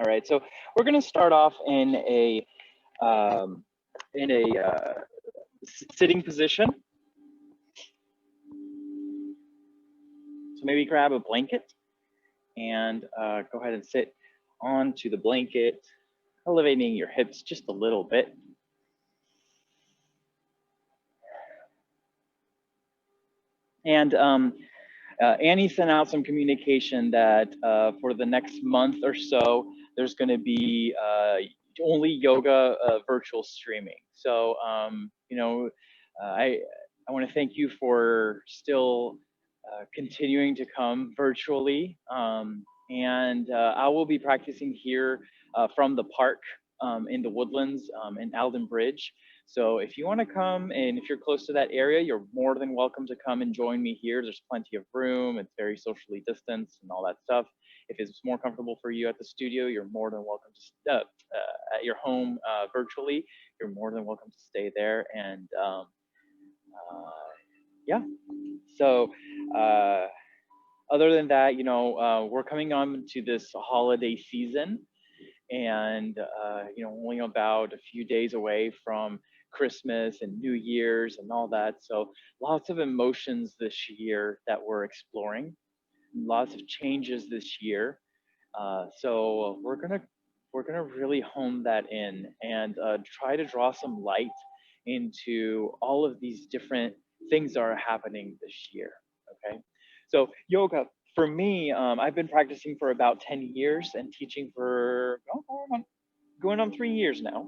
All right, so we're going to start off in a um, sitting position. So maybe grab a blanket and go ahead and sit onto the blanket, elevating your hips just a little bit. And Annie sent out some communication that for the next month or so, there's going to be only yoga virtual streaming. So, you know, I want to thank you for still continuing to come virtually. And I will be practicing here from the park in the Woodlands in Alden Bridge. So if you want to come and if you're close to that area, you're more than welcome to come and join me here. There's plenty of room. It's very socially distanced and all that stuff. If it's more comfortable for you at the studio, you're more than welcome to at your home virtually. You're more than welcome to stay there. And yeah, so other than that, you know, we're coming on to this holiday season, and you know, only about a few days away from Christmas and New Year's and all that. So lots of emotions this year that we're exploring, lots of changes this year. So we're gonna really hone that in and try to draw some light into all of these different things that are happening this year. Okay, so yoga for me, I've been practicing for about 10 years and teaching for going on 3 years now.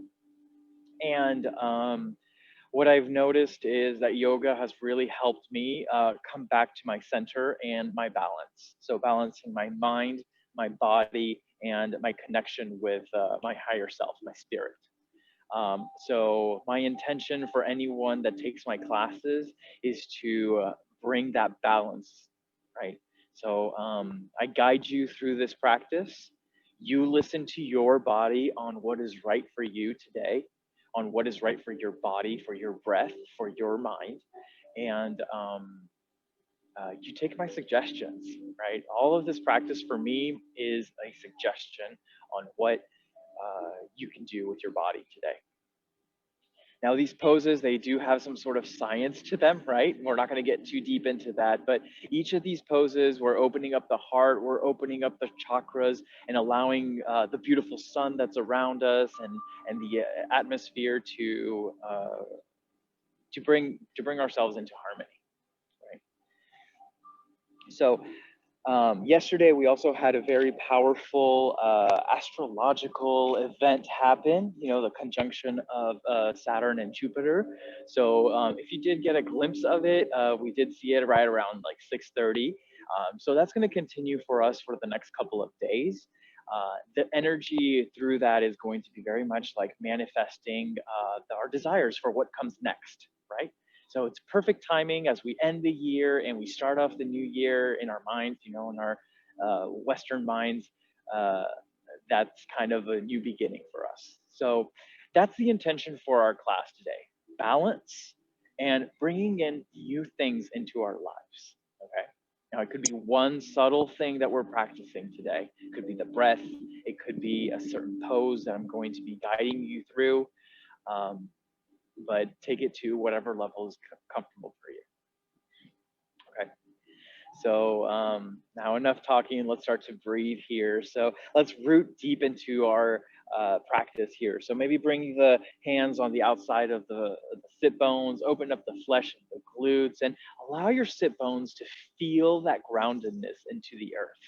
And what I've noticed is that yoga has really helped me come back to my center and my balance. So balancing my mind, my body, and my connection with my higher self, my spirit. So my intention for anyone that takes my classes is to bring that balance, right? So I guide you through this practice. You listen to your body on what is right for you today, on what is right for your body, for your breath, for your mind. And you take my suggestions, right? All of this practice for me is a suggestion on what you can do with your body today. Now, these poses, they do have some sort of science to them, right? We're not going to get too deep into that, but each of these poses, we're opening up the heart, we're opening up the chakras and allowing the beautiful sun that's around us and the atmosphere to bring ourselves into harmony, right? So yesterday, we also had a very powerful astrological event happen, you know, the conjunction of Saturn and Jupiter. So if you did get a glimpse of it, we did see it right around like 6:30. So that's going to continue for us for the next couple of days. The energy through that is going to be very much like manifesting our desires for what comes next, right? So it's perfect timing as we end the year and we start off the new year in our minds, you know, in our Western minds. That's kind of a new beginning for us. So that's the intention for our class today: balance and bringing in new things into our lives. Okay. Now, it could be one subtle thing that we're practicing today. It could be the breath. It could be a certain pose that I'm going to be guiding you through. But take it to whatever level is comfortable for you. Okay. So now enough talking, let's start to breathe here. So let's root deep into our practice here. So maybe bring the hands on the outside of the sit bones, open up the flesh and the glutes, and allow your sit bones to feel that groundedness into the earth.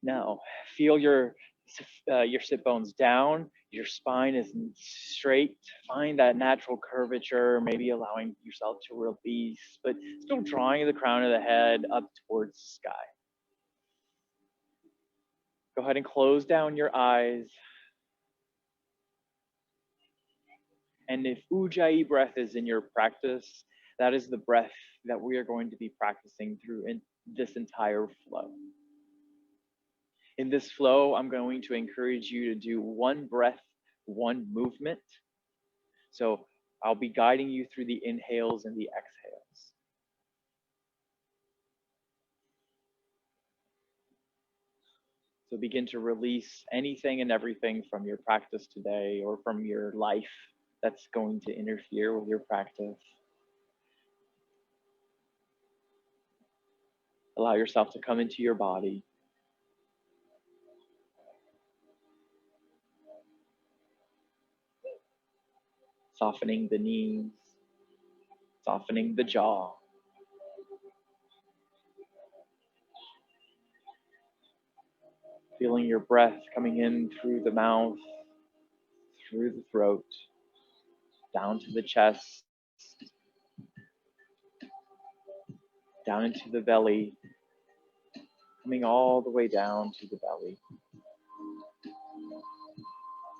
Now, feel your sit bones down, your spine is straight, find that natural curvature, maybe allowing yourself to release, but still drawing the crown of the head up towards the sky. Go ahead and close down your eyes. And if Ujjayi breath is in your practice, that is the breath that we are going to be practicing through in this entire flow. In this flow, I'm going to encourage you to do one breath, one movement. So I'll be guiding you through the inhales and the exhales. So begin to release anything and everything from your practice today or from your life that's going to interfere with your practice. Allow yourself to come into your body. Softening the knees, softening the jaw. Feeling your breath coming in through the mouth, through the throat, down to the chest, down into the belly, coming all the way down to the belly.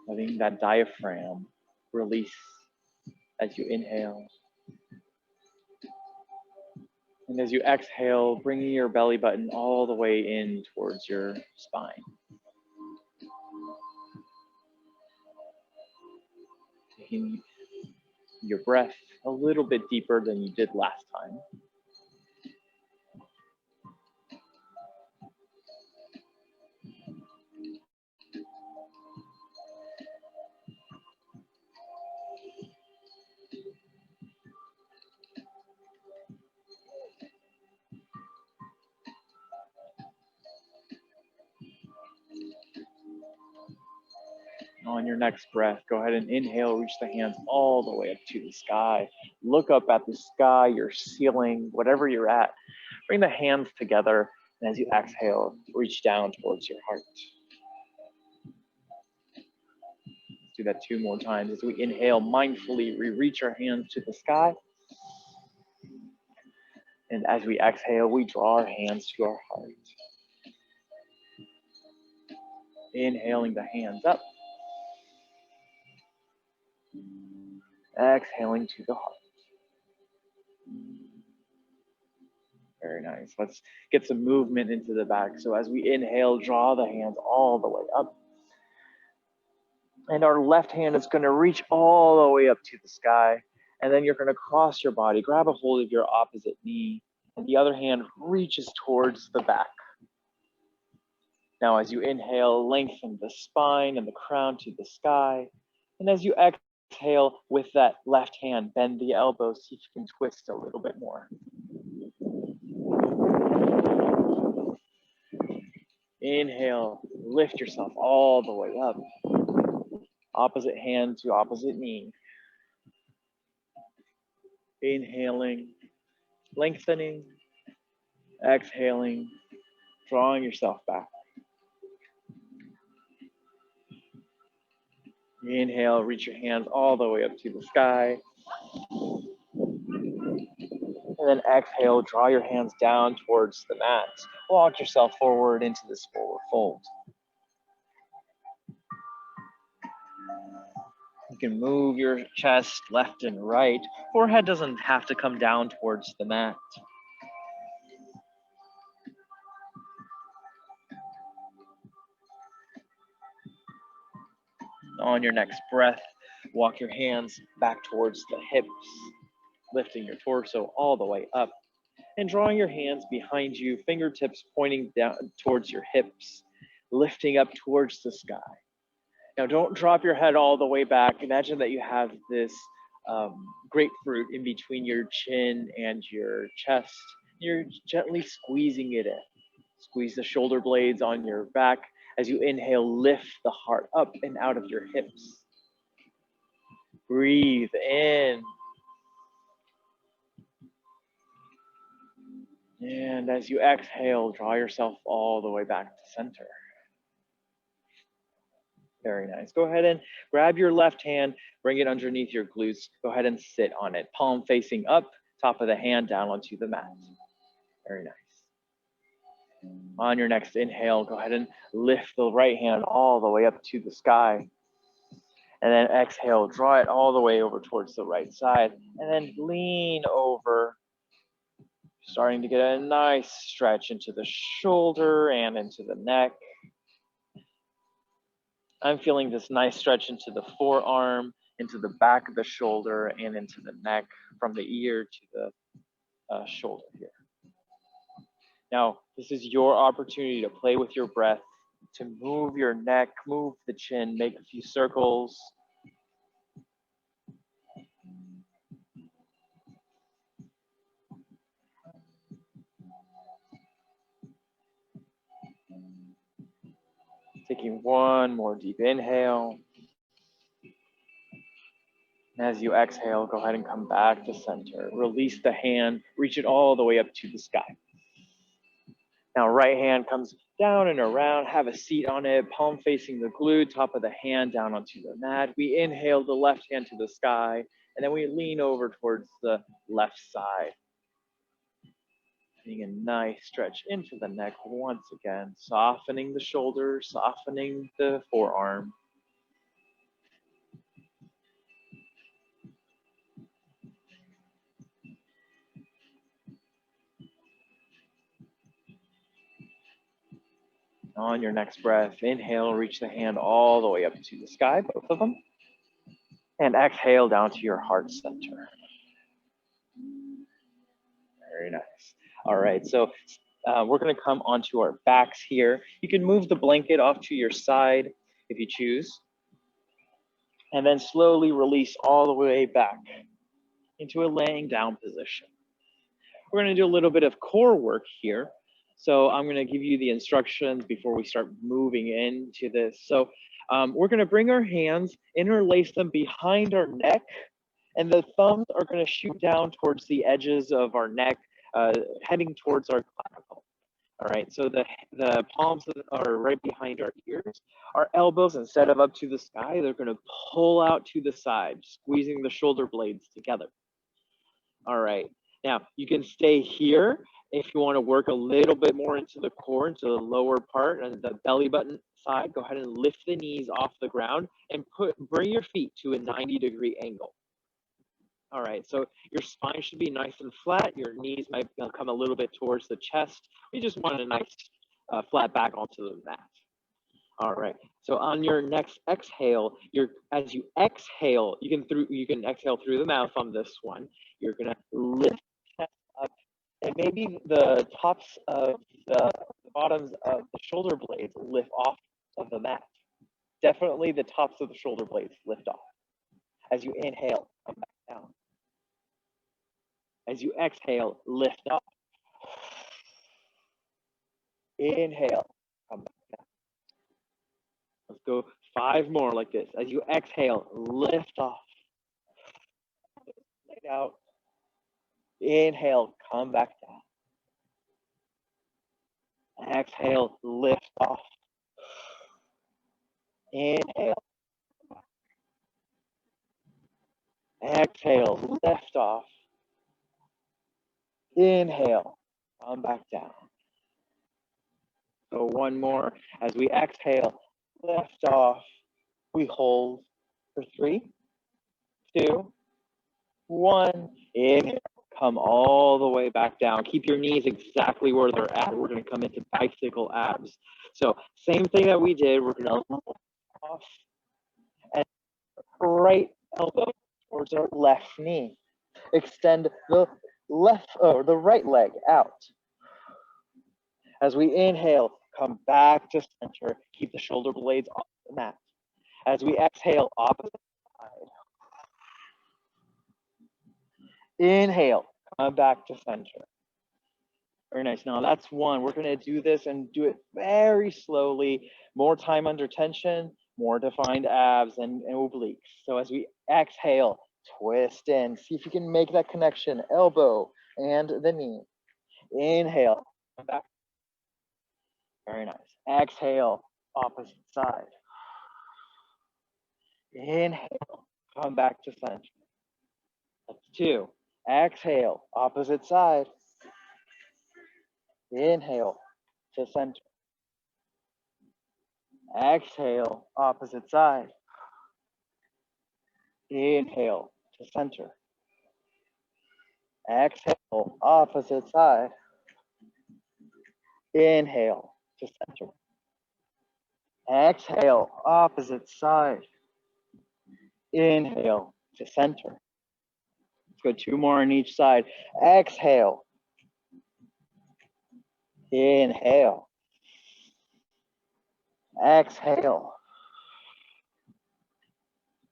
Letting that diaphragm release as you inhale. And as you exhale, bringing your belly button all the way in towards your spine. Taking your breath a little bit deeper than you did last time. On your next breath, go ahead and inhale, reach the hands all the way up to the sky. Look up at the sky, your ceiling, whatever you're at. Bring the hands together, and as you exhale, reach down towards your heart. Let's do that 2 more times. As we inhale, mindfully, we reach our hands to the sky. And as we exhale, we draw our hands to our heart. Inhaling the hands up. Exhaling to the heart. Very nice. Let's get some movement into the back. So as we inhale, draw the hands all the way up. And our left hand is going to reach all the way up to the sky. And then you're going to cross your body, grab a hold of your opposite knee, and the other hand reaches towards the back. Now, as you inhale, lengthen the spine and the crown to the sky. And as you exhale, with that left hand, bend the elbows, see if you can twist a little bit more. Inhale, lift yourself all the way up. Opposite hand to opposite knee. Inhaling, lengthening, exhaling, drawing yourself back. Inhale, reach your hands all the way up to the sky. And then exhale, draw your hands down towards the mat. Walk yourself forward into this forward fold. You can move your chest left and right. Forehead doesn't have to come down towards the mat. On your next breath, walk your hands back towards the hips, lifting your torso all the way up and drawing your hands behind you, fingertips pointing down towards your hips, lifting up towards the sky. Now don't drop your head all the way back. Imagine that you have this grapefruit in between your chin and your chest. You're gently squeezing it in. Squeeze the shoulder blades on your back. As you inhale, lift the heart up and out of your hips. Breathe in. And as you exhale, draw yourself all the way back to center. Very nice. Go ahead and grab your left hand, bring it underneath your glutes. Go ahead and sit on it. Palm facing up, top of the hand down onto the mat. Very nice. On your next inhale, go ahead and lift the right hand all the way up to the sky. And then exhale, draw it all the way over towards the right side. And then lean over, starting to get a nice stretch into the shoulder and into the neck. I'm feeling this nice stretch into the forearm, into the back of the shoulder, and into the neck, from the ear to the shoulder here. Now, this is your opportunity to play with your breath. to move your neck, move the chin, make a few circles. Taking one more deep inhale. And as you exhale, go ahead and come back to center. Release the hand, reach it all the way up to the sky. Now right hand comes down and around, have a seat on it, palm facing the glue, top of the hand down onto the mat. We inhale the left hand to the sky, and then we lean over towards the left side. Taking a nice stretch into the neck once again, softening the shoulders, softening the forearm. On your next breath, inhale, reach the hand all the way up to the sky, both of them. And exhale down to your heart center. Very nice. All right, so we're gonna come onto our backs here. You can move the blanket off to your side if you choose. And then slowly release all the way back into a laying down position. We're gonna do a little bit of core work here. So I'm gonna give you the instructions before we start moving into this. So we're gonna bring our hands, interlace them behind our neck, and the thumbs are gonna shoot down towards the edges of our neck, heading towards our clavicle. All right, so the palms are right behind our ears. Our elbows, instead of up to the sky, they're gonna pull out to the side, squeezing the shoulder blades together. All right, now you can stay here if you wanna work a little bit more into the core, into the lower part and the belly button side. Go ahead and lift the knees off the ground and bring your feet to a 90-degree angle. All right, so your spine should be nice and flat. Your knees might come a little bit towards the chest. We just want a nice flat back onto the mat. All right, so on your next exhale, as you exhale, you can exhale through the mouth on this one. You're gonna lift the chest up, and maybe the tops of the bottoms of the shoulder blades lift off of the mat. Definitely the tops of the shoulder blades lift off. As you inhale, come back down. As you exhale, lift up. Inhale, come back down. Let's go 5 more like this. As you exhale, lift off. Lay out. Inhale, come back down. Exhale, lift off. Inhale. Exhale, lift off. Inhale, come back down. So one more. As we exhale, lift off. We hold for 3, 2, 1. Inhale, come all the way back down. Keep your knees exactly where they're at. We're gonna come into bicycle abs. So same thing that we did. We're gonna lift off and right elbow towards our left knee. Extend the right leg out. As we inhale, come back to center. Keep the shoulder blades off the mat. As we exhale, opposite side. Inhale, come back to center. Very nice. Now that's one. We're gonna do this and do it very slowly. More time under tension, more defined abs and obliques. So as we exhale, twist in. See if you can make that connection, elbow and the knee. Inhale, come back. Very nice. Exhale, opposite side. Inhale, come back to center. That's 2. Exhale, opposite side. Inhale to center. Exhale, opposite side. Inhale to center. Exhale, opposite side. Inhale to center. Exhale, opposite side. Inhale to center. Let's go 2 more on each side. Exhale. Inhale. Exhale.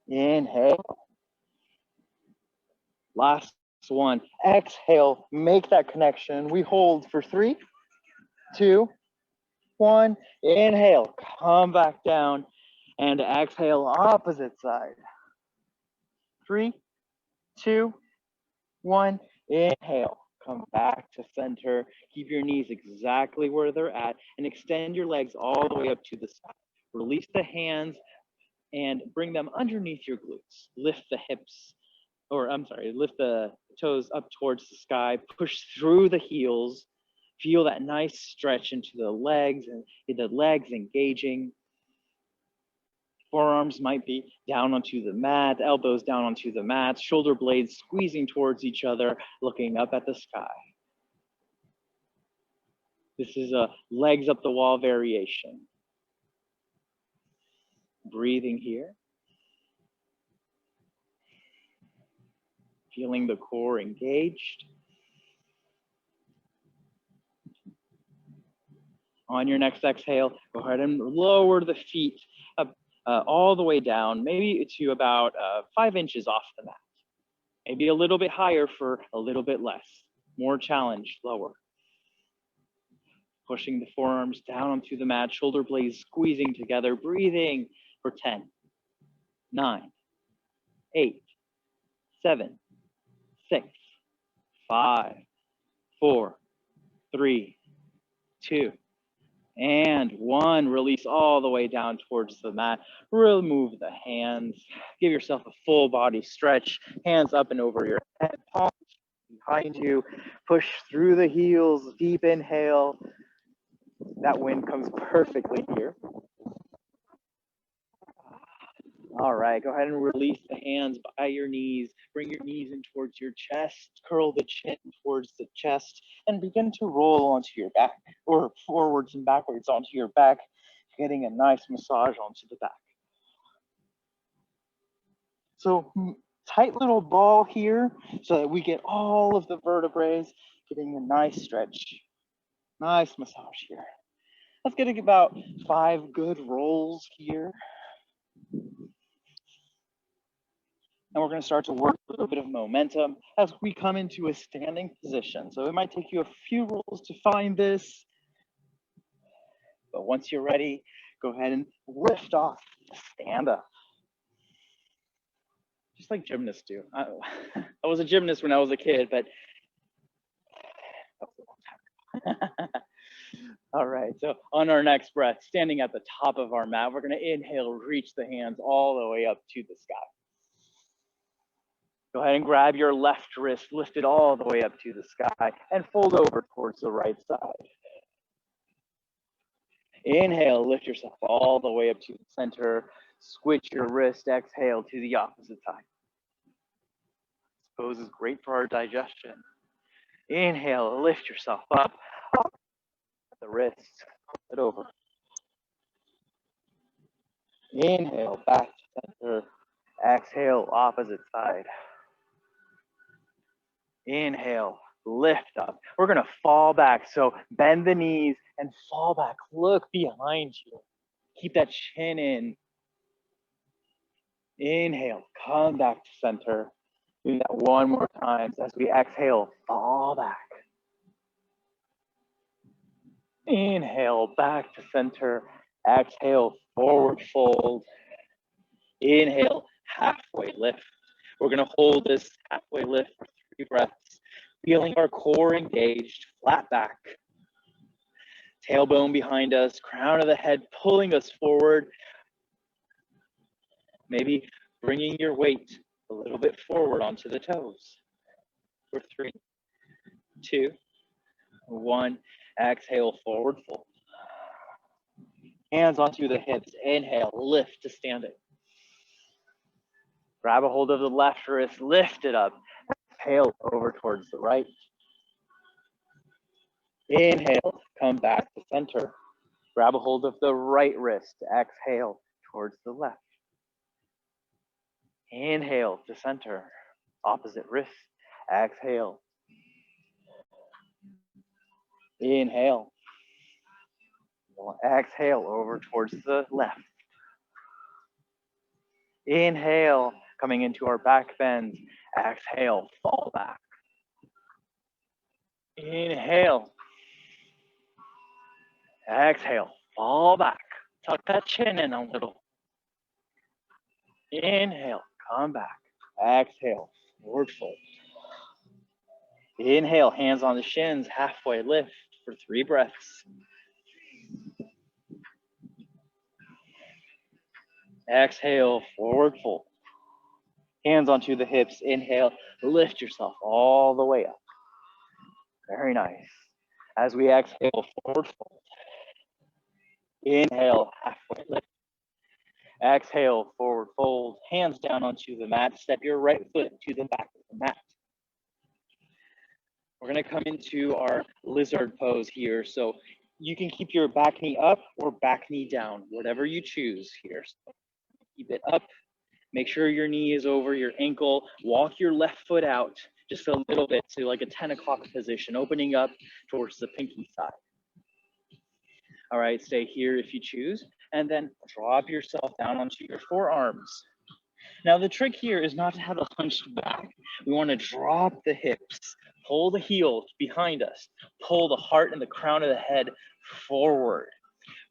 Inhale. Last one. Exhale. Make that connection. We hold for 3, 2, 1. Inhale. Come back down. And exhale, opposite side. 3, 2, 1. Inhale. Come back to center. Keep your knees exactly where they're at and extend your legs all the way up to the sky. Release the hands and bring them underneath your glutes. Lift the hips, lift the toes up towards the sky. Push through the heels. Feel that nice stretch into the legs and the legs engaging. Forearms might be down onto the mat, elbows down onto the mat, shoulder blades squeezing towards each other, looking up at the sky. This is a legs up the wall variation. Breathing here. Feeling the core engaged. On your next exhale, go ahead and lower the feet up all the way down, maybe to about 5 inches off the mat. Maybe a little bit higher for a little bit less. More challenge, lower. Pushing the forearms down onto the mat, shoulder blades squeezing together, breathing for 10, 9, 8, 7, 6, 5, 4, 3, 2, and 1. Release all the way down towards the mat. Remove the hands. Give yourself a full body stretch. Hands up and over your head, palms behind you. Push through the heels. Deep inhale. That wind comes perfectly here. All right, go ahead and release the hands by your knees. Bring your knees in towards your chest. Curl the chin towards the chest and begin to roll onto your back, or forwards and backwards onto your back, getting a nice massage onto the back. So tight little ball here so that we get all of the vertebrae, getting a nice stretch. Nice massage here. Let's get about 5 good rolls here. And we're going to start to work a little bit of momentum as we come into a standing position. So it might take you a few rolls to find this. But once you're ready, go ahead and lift off, stand up. Just like gymnasts do. I was a gymnast when I was a kid, but all right, so on our next breath, standing at the top of our mat, we're going to inhale, reach the hands all the way up to the sky. Go ahead and grab your left wrist, lift it all the way up to the sky, and fold over towards the right side. Inhale, lift yourself all the way up to the center. Switch your wrist, exhale to the opposite side. This pose is great for our digestion. Inhale, lift yourself up. The wrist, it over. Inhale, back to center. Exhale, opposite side. Inhale, lift up. We're going to fall back. So bend the knees and fall back. Look behind you. Keep that chin in. Inhale, come back to center. Do that one more time as we exhale, fall back. Inhale, back to center. Exhale, forward fold. Inhale, halfway lift. We're going to hold this halfway lift for 3 breaths, feeling our core engaged, flat back. Tailbone behind us, crown of the head pulling us forward. Maybe bringing your weight a little bit forward onto the toes. For 3, 2, 1. Exhale, forward fold. Hands onto the hips. Inhale, lift to standing. Grab a hold of the left wrist, lift it up. Exhale over towards the right. Inhale, come back to center. Grab a hold of the right wrist. Exhale towards the left. Inhale to center. Opposite wrist. Exhale. Inhale. We'll exhale over towards the left. Inhale, coming into our back bends. Exhale, fall back. Inhale. Exhale, fall back. Tuck that chin in a little. Inhale, come back. Exhale, forward fold. Inhale, hands on the shins, halfway lift for 3 breaths. Exhale, forward fold. Hands onto the hips. Inhale, lift yourself all the way up. Very nice. As we exhale, forward fold. Inhale, halfway lift. Exhale, forward fold. Hands down onto the mat. Step your right foot to the back of the mat. We're gonna come into our lizard pose here. So you can keep your back knee up or back knee down, whatever you choose here. So keep it up. Make sure your knee is over your ankle. Walk your left foot out just a little bit to like a 10 o'clock position, opening up towards the pinky side. All right, stay here if you choose, and then drop yourself down onto your forearms. Now the trick here is not to have a hunched back. We want to drop the hips, pull the heels behind us, pull the heart and the crown of the head forward,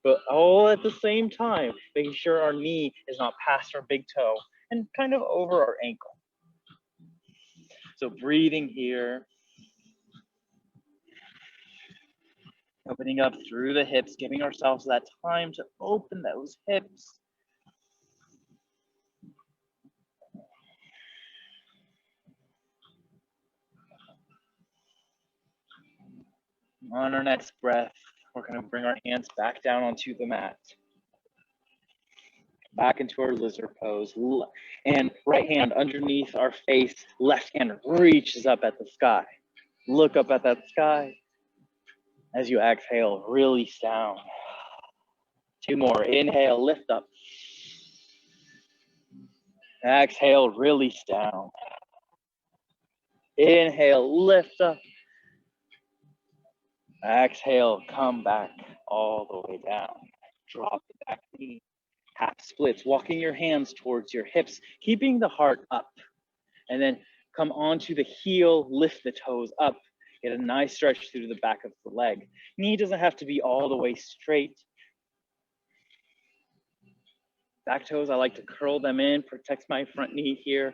but all at the same time, making sure our knee is not past our big toe and kind of over our ankle. So breathing here, opening up through the hips, giving ourselves that time to open those hips. On our next breath, we're going to bring our hands back down onto the mat. Back into our lizard pose. And right hand underneath our face, left hand reaches up at the sky. Look up at that sky. As you exhale, release down. 2 more. Inhale, lift up. Exhale, release down. Inhale, lift up. Exhale, come back all the way down. Drop the back knee. Half splits, walking your hands towards your hips, keeping the heart up. And then come onto the heel, lift the toes up. Get a nice stretch through the back of the leg. Knee doesn't have to be all the way straight. Back toes, I like to curl them in, protects my front knee here.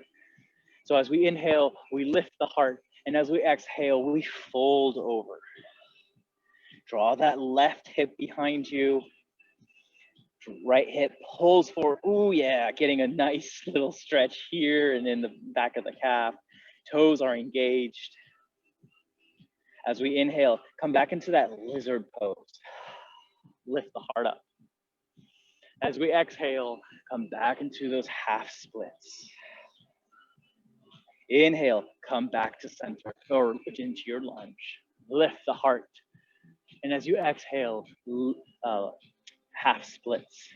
So as we inhale, we lift the heart. And as we exhale, we fold over. Draw that left hip behind you. Right hip pulls forward. Ooh, yeah, getting a nice little stretch here and in the back of the calf. Toes are engaged. As we inhale, come back into that lizard pose. Lift the heart up. As we exhale, come back into those half splits. Inhale, come back to center or into your lunge. Lift the heart. And as you exhale, half splits.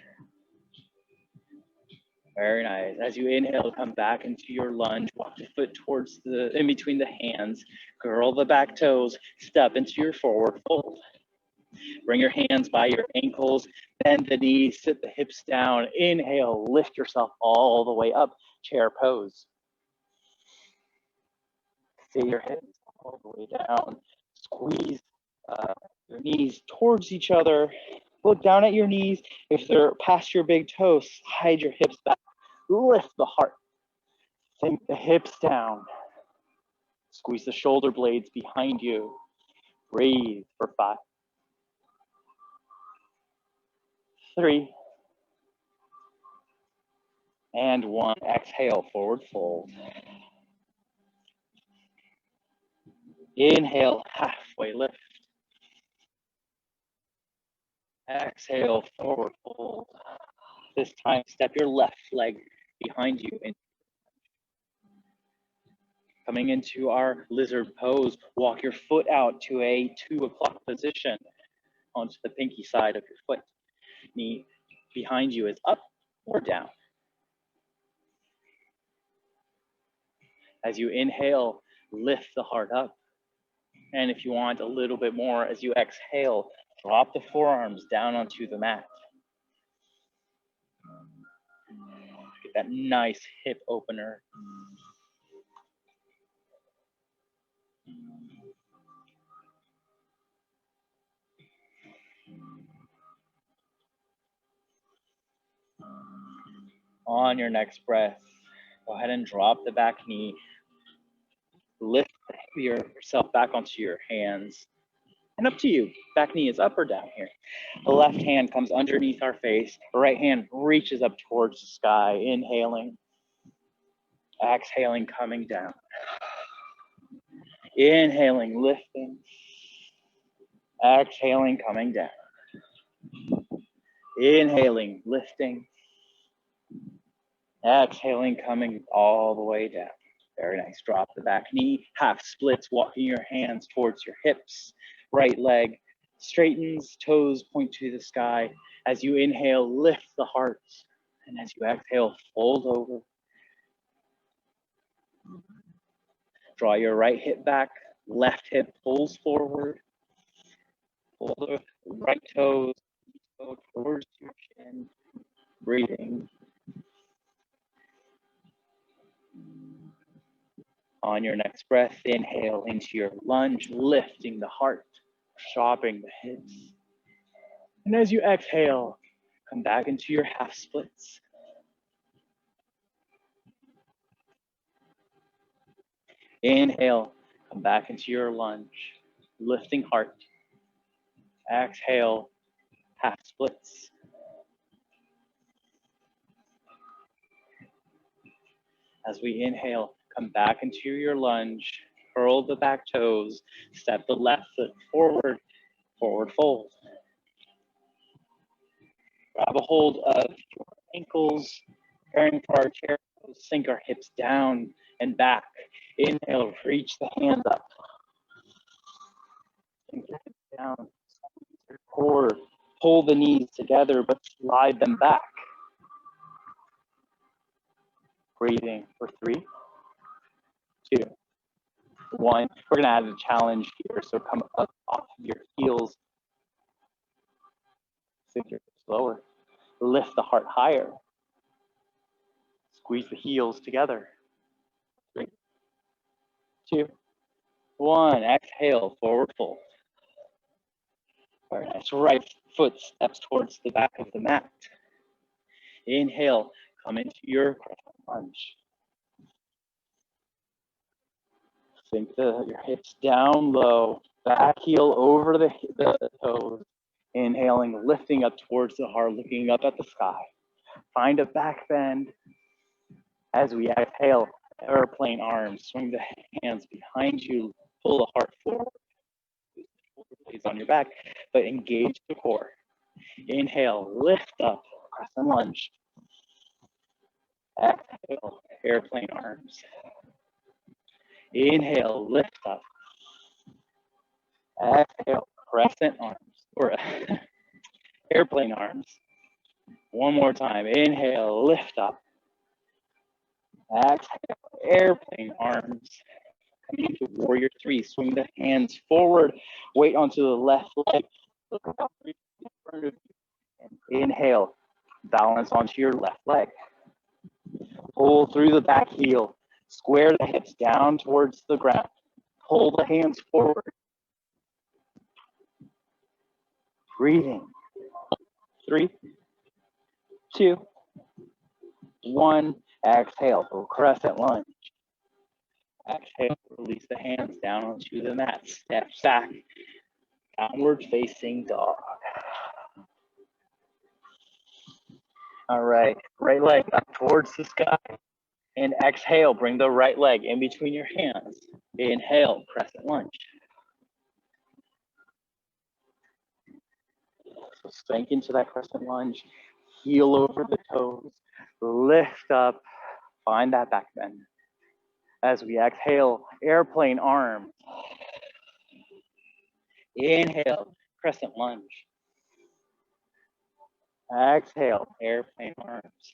Very nice. As you inhale, come back into your lunge. Walk the foot towards in between the hands. Curl the back toes. Step into your forward fold. Bring your hands by your ankles. Bend the knees. Sit the hips down. Inhale. Lift yourself all the way up. Chair pose. Sit your hips all the way down. Squeeze your knees towards each other. Look down at your knees. If they're past your big toes, slide your hips back. Lift the heart. Sink the hips down. Squeeze the shoulder blades behind you. Breathe for 5, 3, and 1. Exhale, forward fold. Inhale, halfway lift. Exhale, forward fold. This time, step your left leg behind you. Coming into our lizard pose, walk your foot out to a 2 o'clock position onto the pinky side of your foot. Knee behind you is up or down. As you inhale, lift the heart up. And if you want a little bit more, as you exhale, Drop the forearms down onto the mat. Get that nice hip opener. On your next breath, go ahead and drop the back knee. Lift yourself back onto your hands. And up to you, back knee is up or down here. The left hand comes underneath our face. The right hand reaches up towards the sky, inhaling. Exhaling, coming down. Inhaling, lifting. Exhaling, coming down. Inhaling, lifting. Exhaling, coming all the way down. Very nice. Drop the back knee, half splits, walking your hands towards your hips. Right leg straightens, toes point to the sky. As you inhale, lift the heart. And as you exhale, fold over. Draw your right hip back, left hip pulls forward. Pull the right toes towards your chin. Breathing. On your next breath, inhale into your lunge, lifting the heart, dropping the hips. And as you exhale, come back into your half splits. Inhale, come back into your lunge, lifting heart. Exhale, half splits. As we inhale, come back into your lunge, curl the back toes, step the left foot forward, forward fold. Grab a hold of your ankles, preparing for our chair pose, sink our hips down and back. Inhale, reach the hands up. Sink your hips down, your core, pull the knees together, but slide them back. Breathing for 3, 2, 1. We're gonna add a challenge here, so come up off of your heels. Sink your hips lower, lift the heart higher. Squeeze the heels together. 3, 2, 1. Exhale, forward fold. Very nice. Right foot steps towards the back of the mat. Inhale, come into your crescent lunge. Sink your hips down low, back heel over the toes. Inhaling, lifting up towards the heart, looking up at the sky. Find a back bend. As we exhale, airplane arms, swing the hands behind you, pull the heart forward. Please on your back, but engage the core. Inhale, lift up, crescent lunge. Exhale, airplane arms. Inhale, lift up. Exhale, crescent arms, or airplane arms. One more time. Inhale, lift up. Exhale, airplane arms. Coming into warrior 3. Swing the hands forward. Weight onto the left leg. Look up in front of you. Inhale, balance onto your left leg. Pull through the back heel. Square the hips down towards the ground. Pull the hands forward. Breathing. 3, 2, 1. Exhale for crescent lunge. Exhale, release the hands down onto the mat. Step back, downward facing dog. All right, right leg up towards the sky. And exhale, bring the right leg in between your hands. Inhale, crescent lunge. So sink into that crescent lunge. Heel over the toes. Lift up. Find that back bend. As we exhale, airplane arms. Inhale, crescent lunge. Exhale, airplane arms.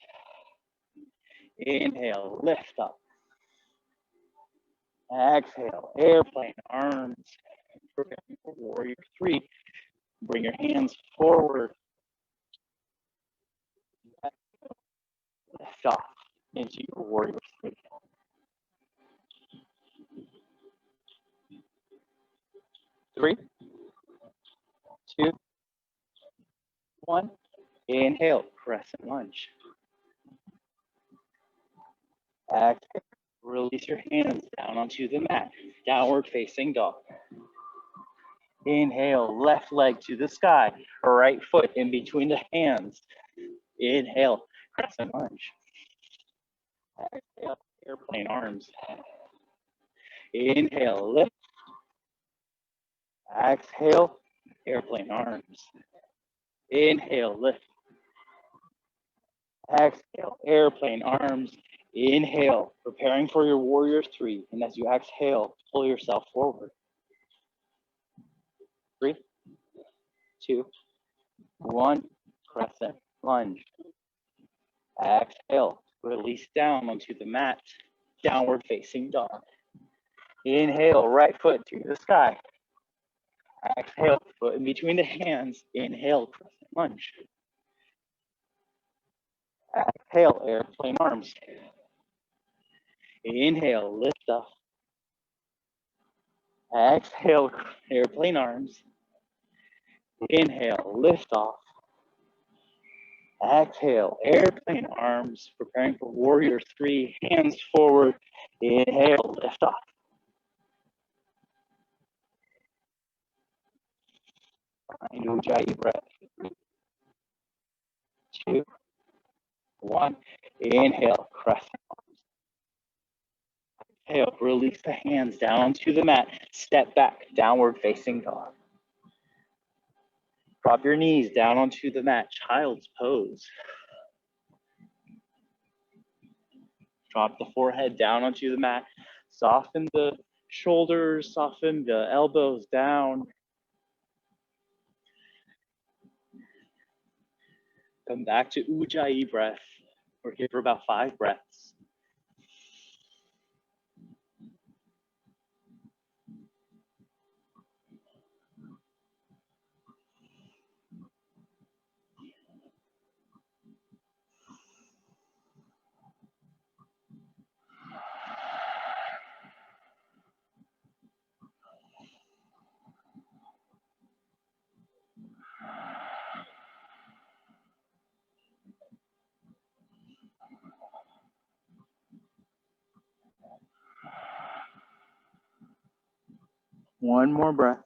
Inhale, lift up. Exhale, airplane arms. Preparing for warrior 3. Bring your hands forward. Lift off into your warrior three. 3, 2, 1. Inhale, crescent lunge. Exhale, release your hands down onto the mat. Downward facing dog. Inhale, left leg to the sky. Right foot in between the hands. Inhale, crescent lunge. Exhale, airplane arms. Inhale, lift. Exhale, airplane arms. Inhale, lift. Exhale, airplane arms. Inhale, preparing for your warrior three. And as you exhale, pull yourself forward. 3, 2, 1, crescent lunge. Exhale, release down onto the mat. Downward facing dog. Inhale, right foot to the sky. Exhale, foot in between the hands. Inhale, crescent lunge. Exhale, airplane arms. Inhale, lift off. Exhale, airplane arms. Inhale, lift off. Exhale, airplane arms, preparing for warrior three, hands forward. Inhale, lift off. Find Ujjayi breath. 2, 1. Inhale, crescent. Exhale, release the hands down to the mat. Step back, downward facing dog. Drop your knees down onto the mat, child's pose. Drop the forehead down onto the mat. Soften the shoulders, soften the elbows down. Come back to Ujjayi breath. We're here for about 5 breaths. One more breath.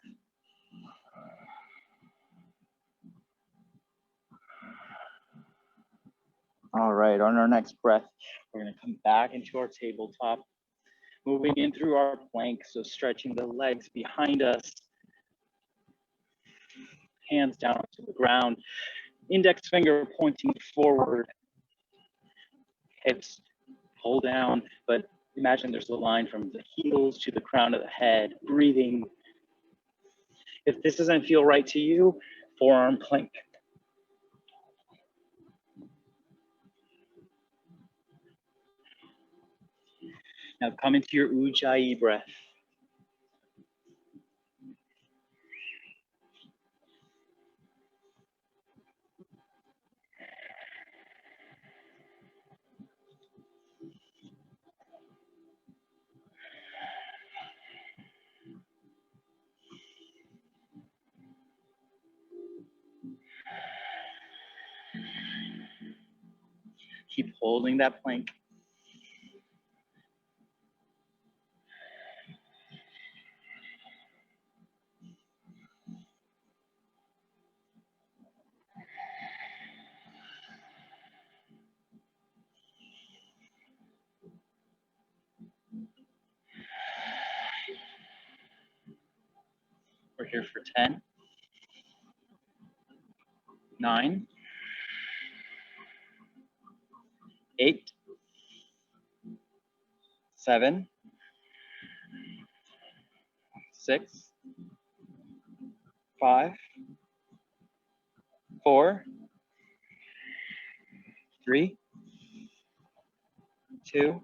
All right, on our next breath, we're going to come back into our tabletop, moving in through our plank, so stretching the legs behind us, hands down to the ground, index finger pointing forward, hips pull down, but imagine there's a line from the heels to the crown of the head, breathing. If this doesn't feel right to you, forearm plank. Now come into your Ujjayi breath. Keep holding that plank. We're here for 10, 9, 8, 7, 6, 5, 4, 3, 2,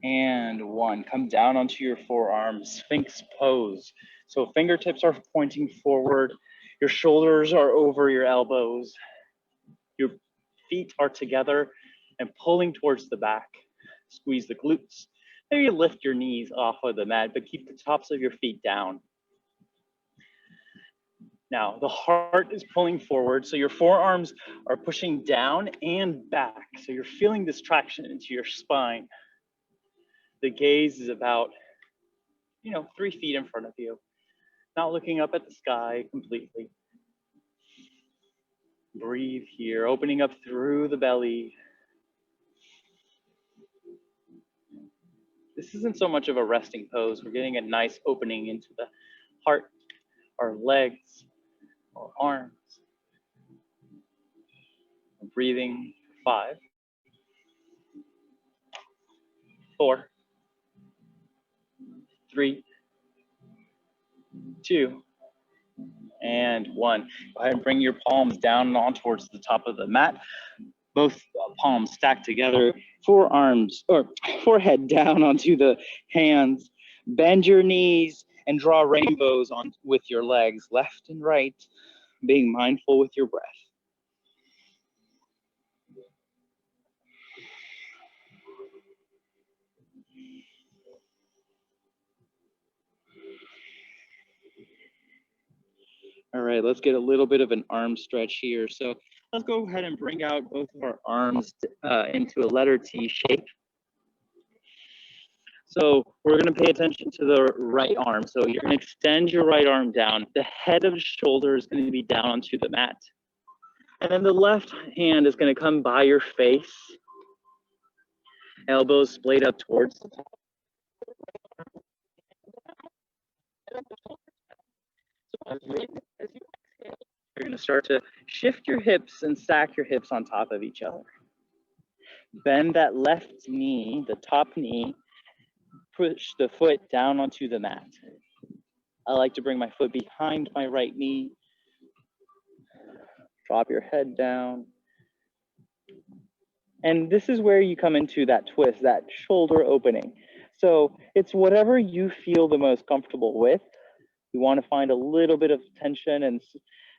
and 1. Come down onto your forearms, Sphinx pose. So fingertips are pointing forward, Your shoulders are over your elbows. Your feet are together and pulling towards the back. Squeeze the glutes. Maybe lift your knees off of the mat, but keep the tops of your feet down. Now, the heart is pulling forward, so your forearms are pushing down and back. So you're feeling this traction into your spine. The gaze is about, 3 feet in front of you, not looking up at the sky completely. Breathe here, opening up through the belly. This isn't so much of a resting pose. We're getting a nice opening into the heart, our legs, our arms. Breathing 5, 4, 3, 2, and 1. Go ahead and bring your palms down and on towards the top of the mat. Both palms stacked together, forehead down onto the hands. Bend your knees and draw rainbows on with your legs, left and right, being mindful with your breath. All right, let's get a little bit of an arm stretch here. So let's go ahead and bring out both of our arms into a letter T shape. So we're going to pay attention to the right arm. So you're going to extend your right arm down. The head of the shoulder is going to be down onto the mat. And then the left hand is going to come by your face. Elbows splayed up towards the top. So as you exhale, you're going to start to shift your hips and stack your hips on top of each other. Bend that left knee, the top knee, push the foot down onto the mat. I like to bring my foot behind my right knee. Drop your head down. And this is where you come into that twist, that shoulder opening. So it's whatever you feel the most comfortable with. You want to find a little bit of tension and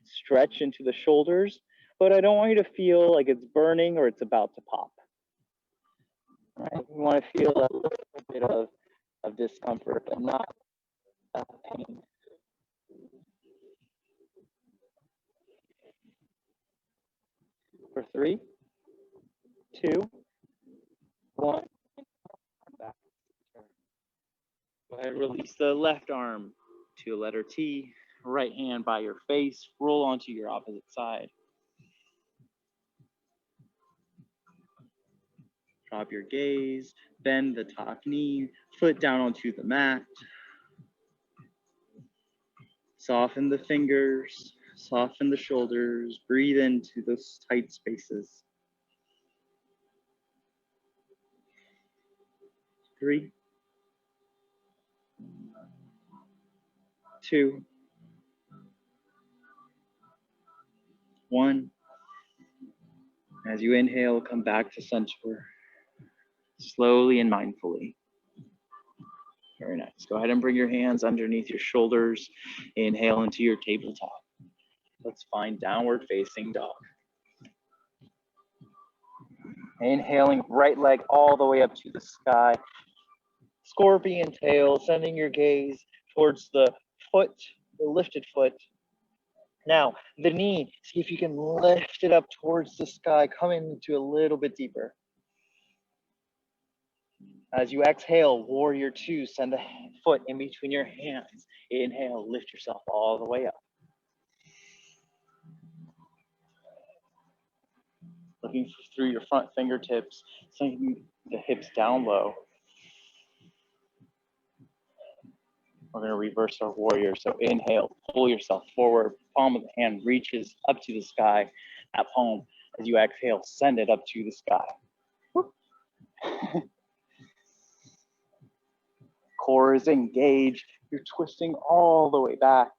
stretch into the shoulders, but I don't want you to feel like it's burning or it's about to pop. All right? You want to feel a little bit of discomfort, but not pain. For 3, 2, 1. Back. Go ahead, release the left arm to a letter T. Right hand by your face. Roll onto your opposite side. Drop your gaze. Bend the top knee. Foot down onto the mat. Soften the fingers. Soften the shoulders. Breathe into those tight spaces. 3, 2, 1. As you inhale, come back to center, slowly and mindfully. Very nice. Go ahead and bring your hands underneath your shoulders. Inhale into your tabletop. Let's find downward facing dog. Inhaling, right leg all the way up to the sky. Scorpion tail, sending your gaze towards the foot, the lifted foot. Now, the knee, see if you can lift it up towards the sky, come into a little bit deeper. As you exhale, warrior 2, send the foot in between your hands. Inhale, lift yourself all the way up. Looking through your front fingertips, sinking the hips down low. We're going to reverse our warrior. So inhale, pull yourself forward. Palm of the hand reaches up to the sky. That palm, as you exhale, send it up to the sky. Core is engaged. You're twisting all the way back.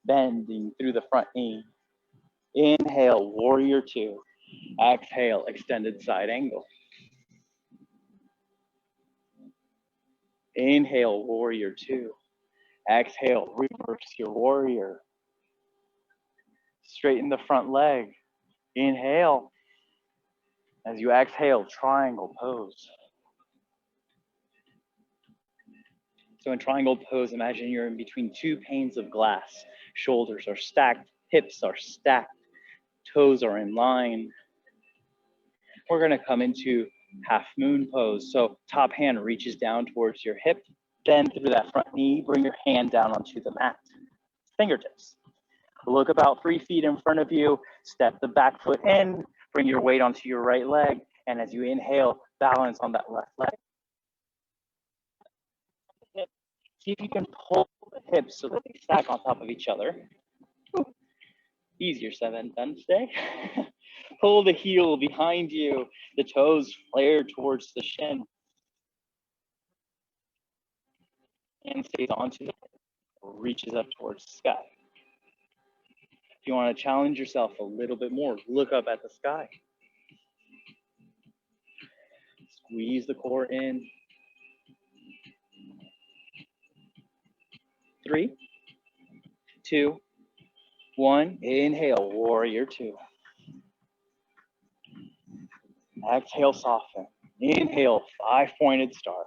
Bending through the front knee. Inhale, warrior 2. Exhale, extended side angle. Inhale, warrior 2. Exhale, reverse your warrior. straighten the front leg. Inhale. As you exhale, triangle pose. So in triangle pose, imagine you're in between two panes of glass. Shoulders are stacked, hips are stacked, toes are in line. We're gonna come into half moon pose. So top hand reaches down towards your hip, bend through that front knee, bring your hand down onto the mat. Fingertips. Look about 3 feet in front of you, step the back foot in, bring your weight onto your right leg, and as you inhale, balance on that left leg. See if you can pull the hips so that they stack on top of each other. Easier said than done today. Pull the heel behind you, the toes flare towards the shin. Hand stays onto the hip, reaches up towards the sky. If you want to challenge yourself a little bit more, look up at the sky. Squeeze the core in. 3, 2, 1. Inhale, warrior 2. Exhale, soften. Inhale, 5-pointed star.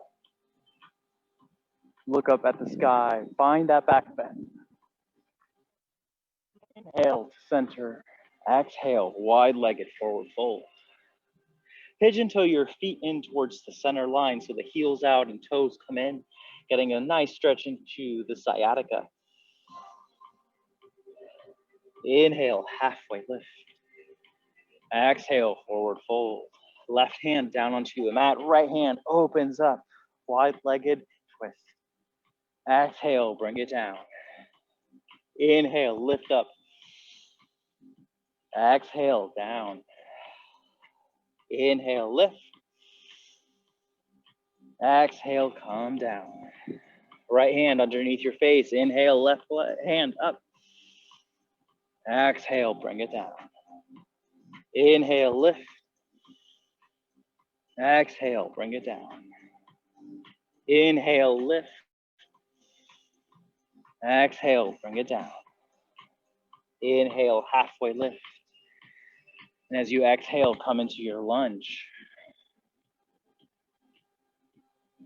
Look up at the sky. Find that back bend. Inhale to center. Exhale, wide-legged forward fold. Pigeon toe your feet in towards the center line so the heels out and toes come in, getting a nice stretch into the sciatica. Inhale, halfway lift. Exhale, forward fold. Left hand down onto the mat, right hand opens up, wide-legged twist. Exhale, bring it down. Inhale, lift up. Exhale, down. Inhale, lift. Exhale, come down. Right hand underneath your face. Inhale, left hand up. Exhale, bring it down. Inhale, lift. Exhale, bring it down. Inhale, lift. Exhale, bring it down. Inhale, halfway lift. And as you exhale, come into your lunge.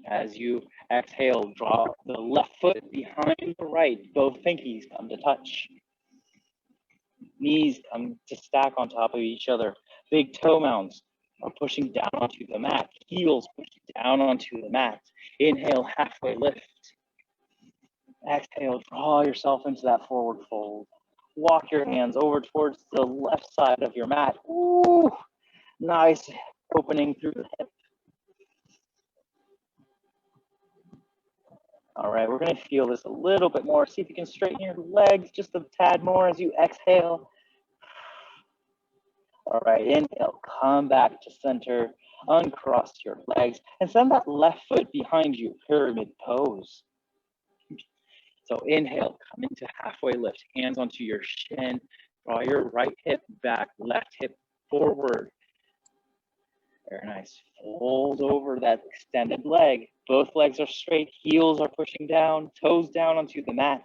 As you exhale, draw the left foot behind the right. Both pinkies come to touch. Knees come to stack on top of each other. Big toe mounds are pushing down onto the mat. Heels pushing down onto the mat. Inhale, halfway lift. Exhale, draw yourself into that forward fold. Walk your hands over towards the left side of your mat. Ooh, nice opening through the hip. All right, we're gonna feel this a little bit more. See if you can straighten your legs just a tad more as you exhale. All right, inhale, come back to center, uncross your legs, and send that left foot behind you, pyramid pose. So inhale, come into halfway lift, hands onto your shin, draw your right hip back, left hip forward. Very nice. Fold over that extended leg. Both legs are straight, heels are pushing down, toes down onto the mat.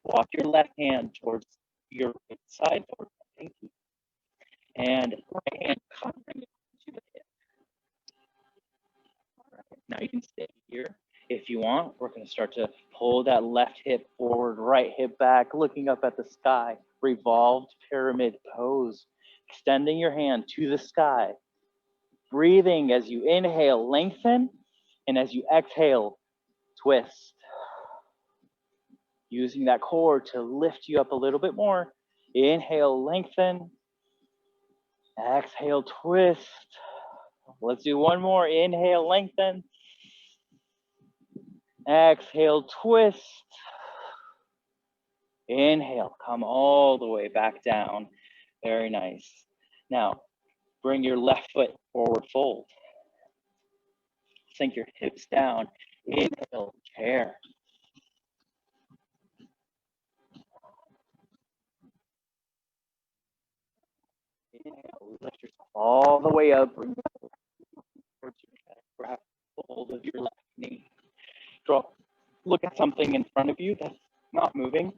Walk your left hand towards your right side, towards the pinky. And right hand covering to the hip. All right, now you can stay here. If you want, we're going to start to pull that left hip forward, right hip back, looking up at the sky. Revolved pyramid pose. Extending your hand to the sky. Breathing as you inhale, lengthen, and as you exhale, twist. Using that core to lift you up a little bit more. Inhale, lengthen. Exhale, twist. Let's do one more. Inhale, lengthen. Exhale, twist. Inhale, come all the way back down. Very nice. Now, bring your left foot forward fold. Sink your hips down. Inhale, chair. Inhale, lift yourself all the way up. Bring towards your head. Grab hold of your left knee. Drop. Look at something in front of you that's not moving.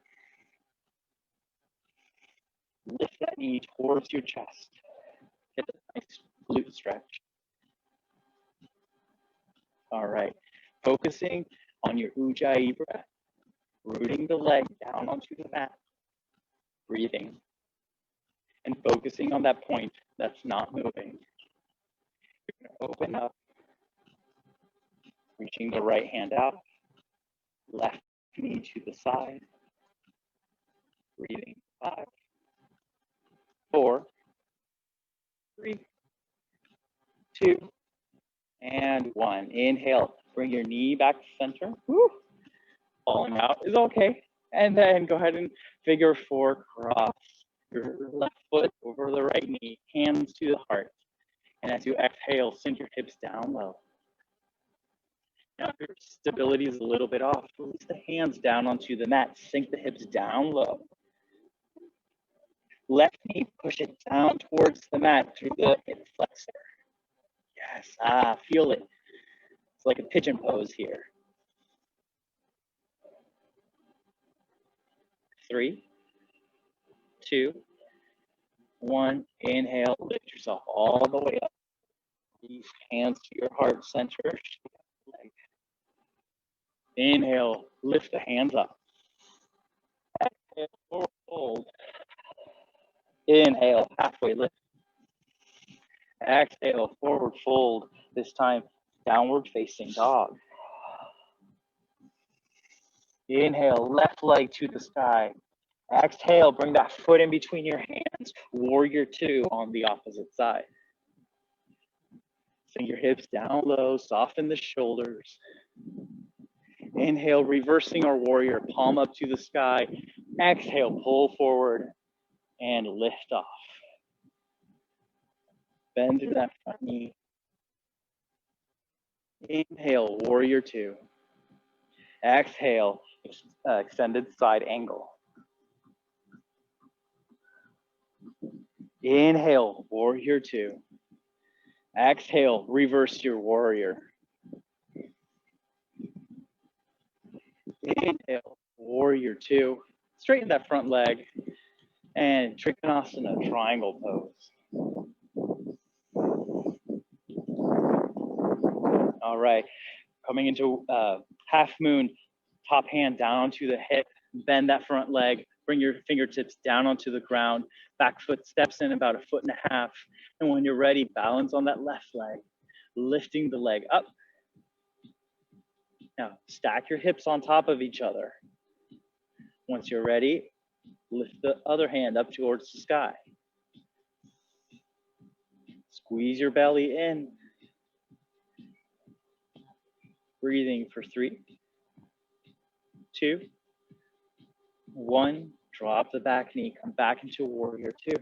Lift it knee towards your chest. Get a nice glute stretch. All right. Focusing on your Ujjayi breath. Rooting the leg down onto the mat. Breathing. And focusing on that point that's not moving. You're going to open up. Reaching the right hand out. Left knee to the side. Breathing. 5, 4, 3, 2, and 1. Inhale. Bring your knee back to center. Woo. Falling out is okay. And then go ahead and figure 4 cross. Your left foot over the right knee, hands to the heart. And as you exhale, send your hips down low. Now, if your stability is a little bit off, release the hands down onto the mat. Sink the hips down low. Left knee, push it down towards the mat through the hip flexor. Yes, feel it. It's like a pigeon pose here. 3, 2, 1. Inhale, lift yourself all the way up. Release hands to your heart center. Inhale, lift the hands up. Exhale, forward fold. Inhale, halfway lift. Exhale, forward fold. This time, downward facing dog. Inhale, left leg to the sky. Exhale, bring that foot in between your hands. Warrior 2 on the opposite side. Send your hips down low, soften the shoulders. Inhale, reversing our warrior, palm up to the sky. Exhale, pull forward and lift off. Bend through that front knee. Inhale, warrior 2. Exhale, extended side angle. Inhale, warrior 2. Exhale, reverse your warrior. Inhale, warrior 2. Straighten that front leg. And Trikonasana, triangle pose. All right, coming into half moon, top hand down to the hip, bend that front leg, bring your fingertips down onto the ground, back foot steps in about 1.5 feet. And when you're ready, balance on that left leg, lifting the leg up. Now, stack your hips on top of each other. Once you're ready, lift the other hand up towards the sky. Squeeze your belly in. Breathing for 3, 2, 1. Drop the back knee, come back into warrior 2.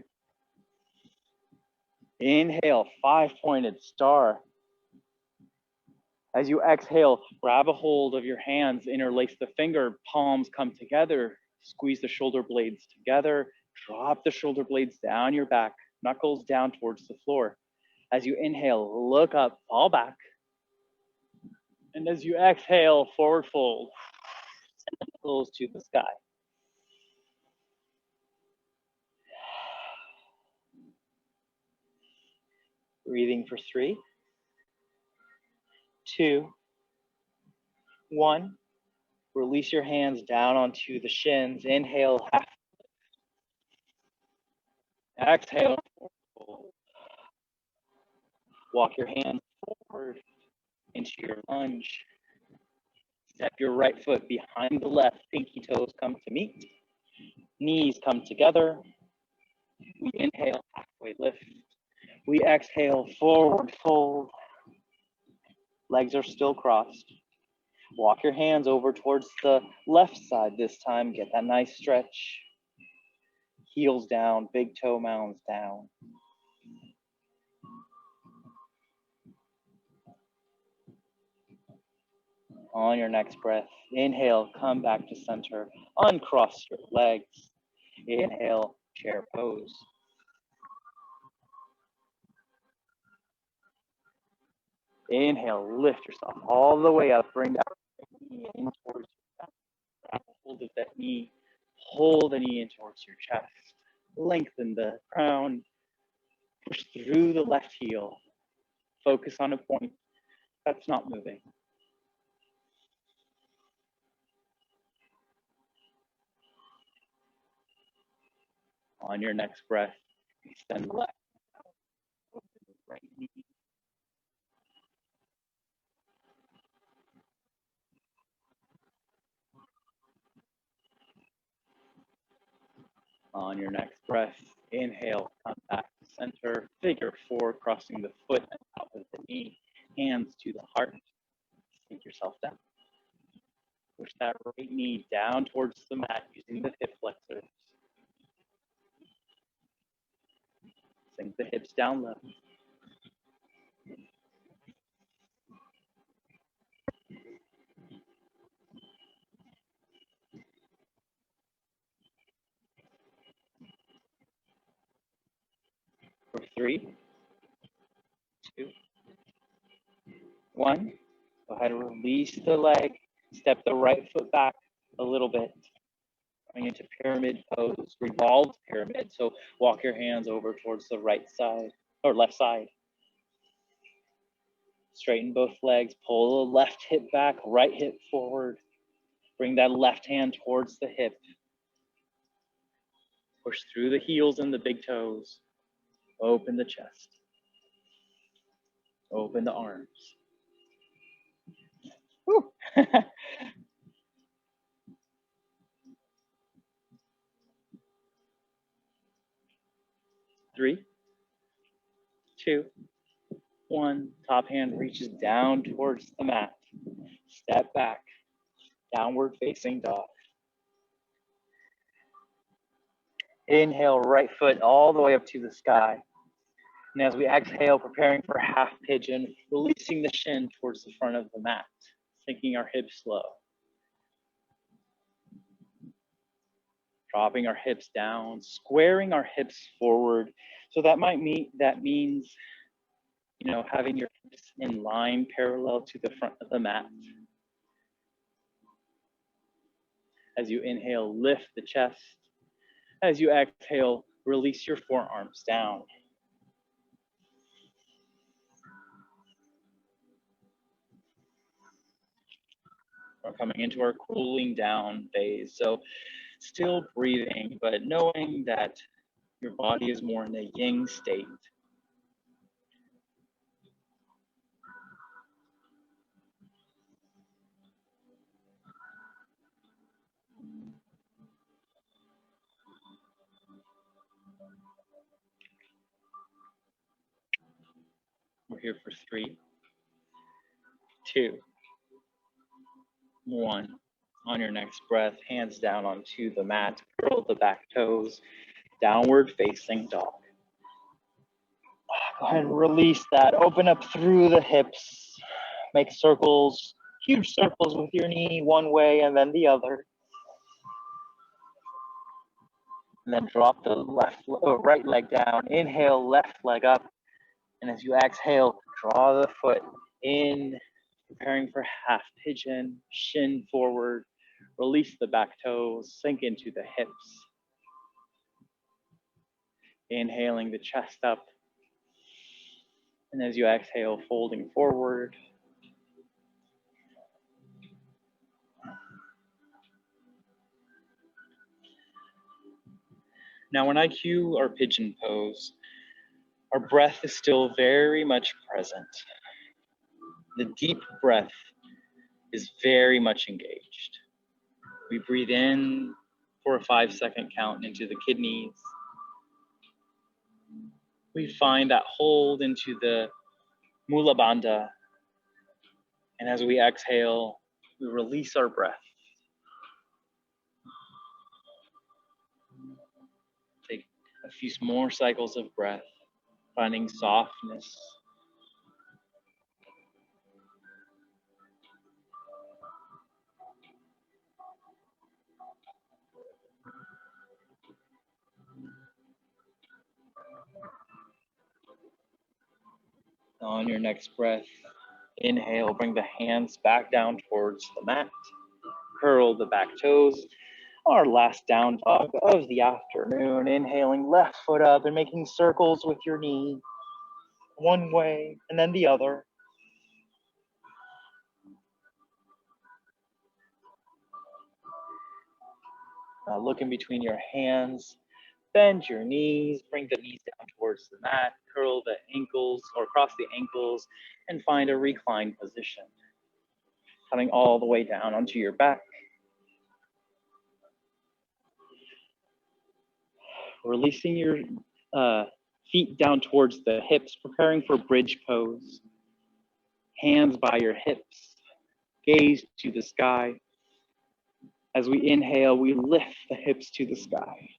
Inhale, 5-pointed star. As you exhale, grab a hold of your hands, interlace the finger, palms come together, squeeze the shoulder blades together, drop the shoulder blades down your back, knuckles down towards the floor. As you inhale, look up, fall back. And as you exhale, forward fold, send the knuckles to the sky. Breathing for 3, 2, 1. Release your hands down onto the shins. Inhale, half. Exhale, fold. Walk your hands forward into your lunge. Step your right foot behind the left. Pinky toes come to meet. Knees come together. We inhale, halfway lift. We exhale, forward fold. Legs are still crossed. Walk your hands over towards the left side this time. Get that nice stretch. Heels down, big toe mounds down. On your next breath, inhale, come back to center. Uncross your legs. Inhale, chair pose. Inhale, lift yourself all the way up. Bring that knee in towards your back. Grab hold of that knee. Pull the knee in towards your chest. Lengthen the crown. Push through the left heel. Focus on a point that's not moving. On your next breath, extend the left. Open the right knee. On your next breath, inhale, come back to center, figure four, crossing the foot and top of the knee, hands to the heart. Sink yourself down. Push that right knee down towards the mat using the hip flexors. Sink the hips down low. For 3, 2, 1. Go ahead and release the leg. Step the right foot back a little bit. Going into pyramid pose, revolved pyramid. So walk your hands over towards the right side or left side. Straighten both legs, pull the left hip back, right hip forward. Bring that left hand towards the hip. Push through the heels and the big toes. Open the chest. Open the arms. Woo. 3, 2, 1. Top hand reaches down towards the mat. Step back. Downward facing dog. Inhale, right foot all the way up to the sky. And as we exhale, preparing for half pigeon, releasing the shin towards the front of the mat, sinking our hips low. Dropping our hips down, squaring our hips forward. So that means, having your hips in line parallel to the front of the mat. As you inhale, lift the chest. As you exhale, release your forearms down. We're coming into our cooling down phase. So still breathing, but knowing that your body is more in a yin state. We're here for 3, 2, 1. On your next breath, hands down onto the mat, curl the back toes, downward facing dog. Go ahead and release that. Open up through the hips. Make circles, huge circles with your knee one way and then the other. And then drop the right leg down. Inhale, left leg up. And as you exhale, draw the foot in, preparing for half pigeon, shin forward. Release the back toes, sink into the hips. Inhaling the chest up. And as you exhale, folding forward. Now, when I cue our pigeon pose, our breath is still very much present. The deep breath is very much engaged. We breathe in for a 5-second count into the kidneys. We find that hold into the Mula Bandha. And as we exhale, we release our breath. Take a few more cycles of breath, finding softness. On your next breath, inhale, bring the hands back down towards the mat. Curl the back toes, Our last down dog of the afternoon. Inhaling left foot up and making circles with your knee. One way and then the other. Now look in between your hands. Bend your knees, bring the knees down towards the mat, curl the ankles or cross the ankles and find a reclined position. Coming all the way down onto your back. Releasing your feet down towards the hips, preparing for bridge pose. Hands by your hips, gaze to the sky. As we inhale, we lift the hips to the sky.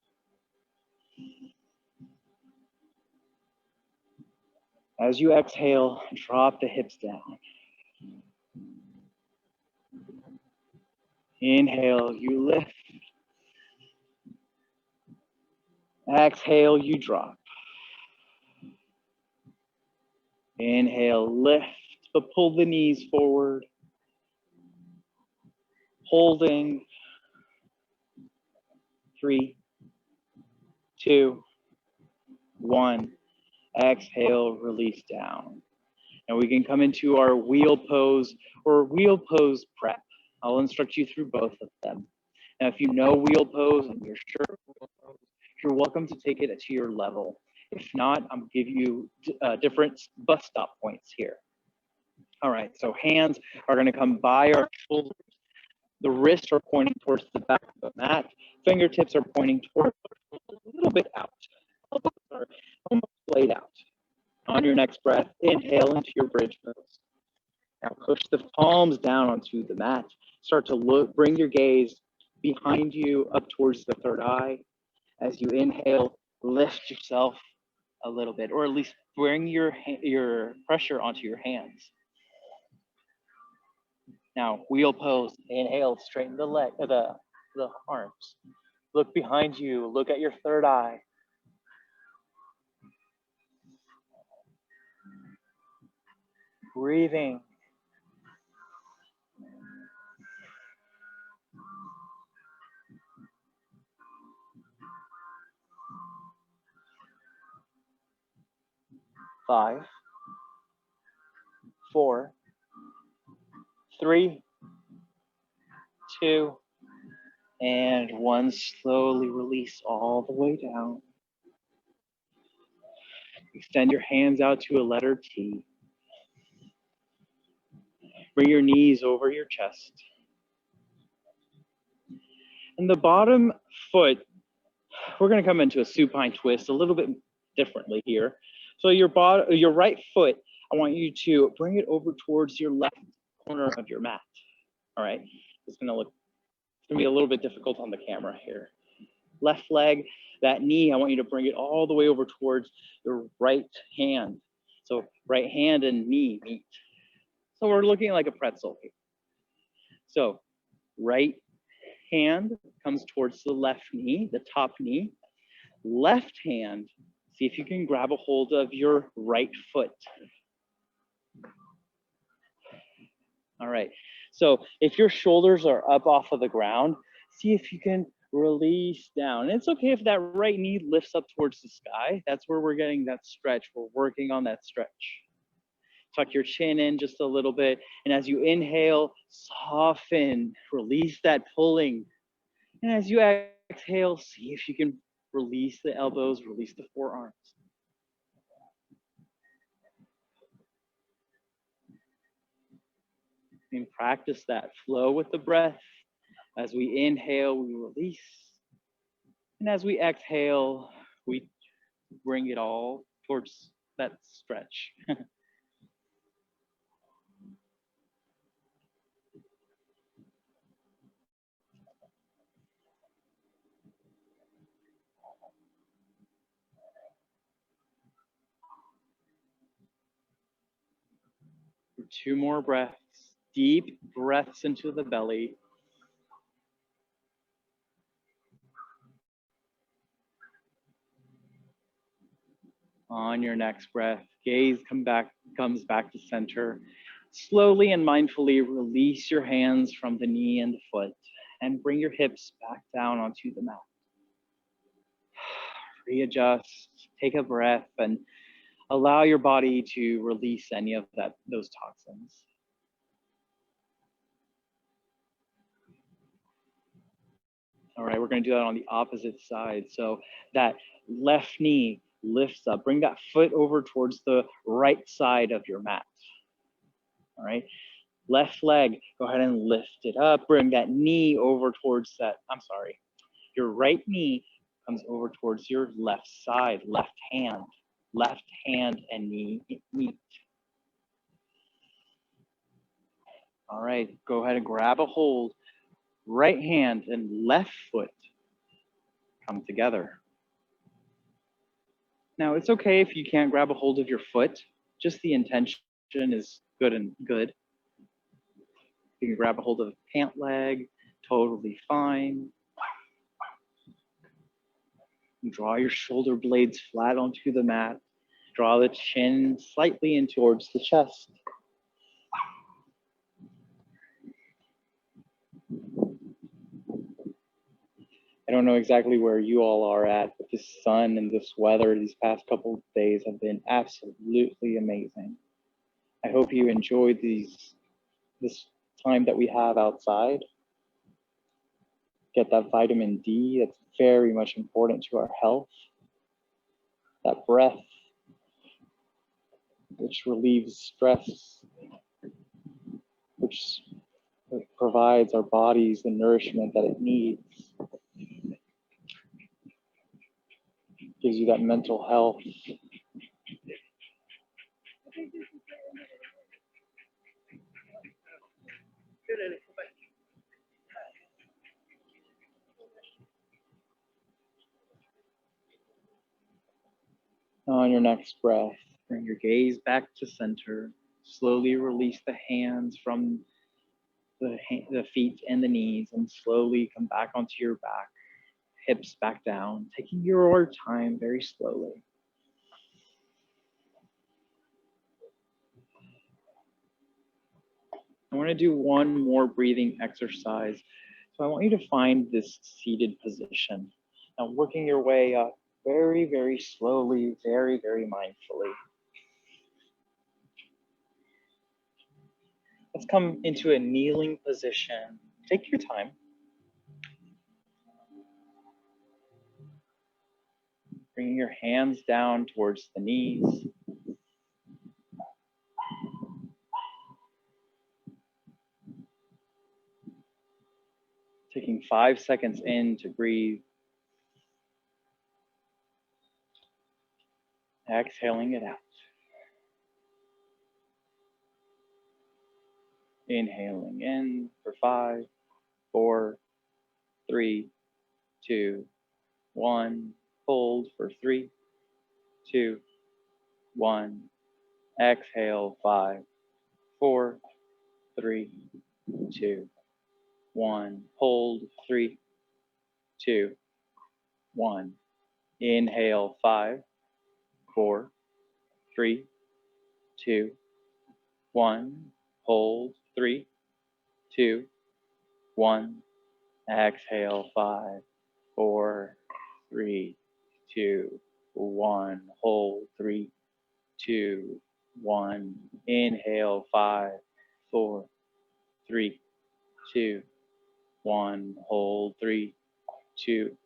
As you exhale, drop the hips down. Inhale, you lift. Exhale, you drop. Inhale, lift, but pull the knees forward. Holding. 3, 2, 1. Exhale, release down. And we can come into our wheel pose or wheel pose prep. I'll instruct you through both of them. Now, if you know wheel pose and you're sure of wheel pose, you're welcome to take it to your level. If not, I'm gonna give you different bus stop points here. All right, so hands are gonna come by our shoulders. The wrists are pointing towards the back of the mat. Fingertips are pointing towards a little bit out. Elbows are almost laid out. On your next breath, inhale into your bridge pose. Now push the palms down onto the mat. Start to look, bring your gaze behind you up towards the third eye. As you inhale, lift yourself a little bit, or at least bring your pressure onto your hands. Now, wheel pose. Inhale, straighten the leg, the arms. Look behind you. Look at your third eye. Breathing. Five, 4, 3, 2, and 1. Slowly release all the way down. Extend your hands out to a letter T. Bring your knees over your chest. And the bottom foot, we're going to come into a supine twist a little bit differently here. So your right foot, I want you to bring it over towards your left corner of your mat. All right, it's going to be a little bit difficult on the camera here. Left leg, that knee, I want you to bring it all the way over towards your right hand. So right hand and knee meet. So we're looking like a pretzel here. So right hand comes towards the left knee, the top knee. Left hand, see if you can grab a hold of your right foot. All right, so if your shoulders are up off of the ground, see if you can release down. And it's okay if that right knee lifts up towards the sky. That's where we're getting that stretch. We're working on that stretch. Tuck your chin in just a little bit. And as you inhale, soften, release that pulling. And as you exhale, see if you can release the elbows, release the forearms. And practice that flow with the breath. As we inhale, we release. And as we exhale, we bring it all towards that stretch. For 2 more breaths, deep breaths into the belly. On your next breath, gaze comes back to center. Slowly and mindfully release your hands from the knee and the foot. and bring your hips back down onto the mat. Readjust, take a breath, and allow your body to release any of those toxins. All right, we're going to do that on the opposite side. So that left knee lifts up. Bring that foot over towards the right side of your mat. All right, left leg, go ahead and lift it up. Bring that knee over towards your right knee comes over towards your left side, left hand and knee meet. All right, go ahead and grab a hold. Right hand and left foot come together. Now, it's okay if you can't grab a hold of your foot. Just the intention is good and good. You can grab a hold of the pant leg, totally fine. Draw your shoulder blades flat onto the mat. Draw the chin slightly in towards the chest. I don't know exactly where you all are at, but this sun and this weather these past couple of days have been absolutely amazing. I hope you enjoyed this time that we have outside. Get that vitamin D, that's very much important to our health. That breath, which relieves stress, which provides our bodies the nourishment that it needs. Gives you that mental health. On your next breath, bring your gaze back to center. Slowly release the hands from the feet and the knees and slowly come back onto your back. Hips back down, taking your time very slowly. I want to do one more breathing exercise. So I want you to find this seated position. Now working your way up very, very slowly, very, very mindfully. Let's come into a kneeling position. Take your time. Bringing your hands down towards the knees. Taking 5 seconds in to breathe. Exhaling it out. Inhaling in for 5, 4, 3, 2, 1. Hold for 3, 2, 1. Exhale 5, 4, 3, 2, 1. Hold 3, 2, 1. Inhale 5, 4, 3, 2, 1. Hold 3, 2, 1. Exhale 5, 4, 3, 2, 1. Hold 3, 2, 1. Inhale 5, 4, 3, 2, 1. Hold 3, 2,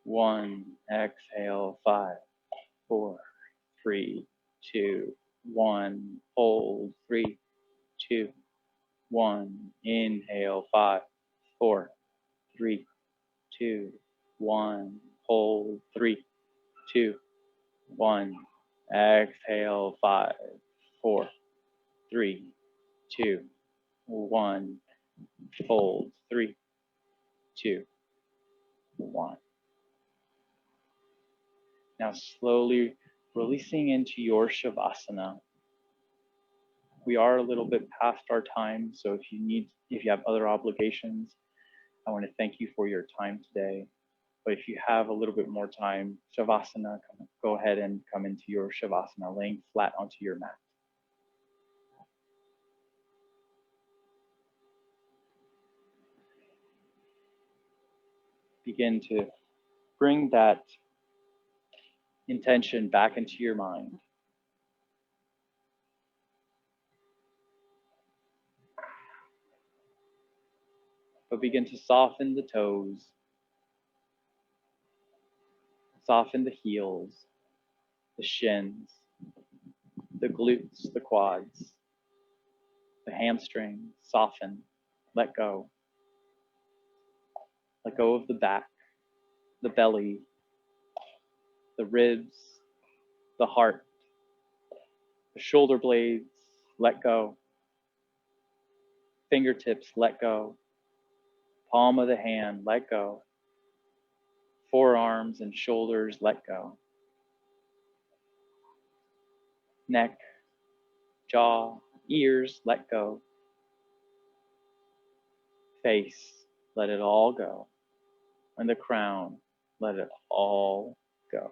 1. Exhale 5, 4, 3, 2, 1. Hold 3, 2, 1. Inhale 5, 4, 3, 2, 1. Hold 3, 2, 1. Exhale 5, 4, 3, 2, 1. Hold 3, 2, 1. Now slowly releasing into your Shavasana. We are a little bit past our time, so if you have other obligations, I want to thank you for your time today. But if you have a little bit more time, Shavasana, go ahead and come into your Shavasana, laying flat onto your mat. Begin to bring that intention back into your mind. But begin to soften the toes, soften the heels, the shins, the glutes, the quads, the hamstrings. Soften, let go. Let go of the back, the belly, the ribs, the heart, the shoulder blades. Let go. Fingertips, let go. Palm of the hand, let go. Forearms and shoulders, let go. Neck, jaw, ears, let go. Face, let it all go. And the crown, let it all go.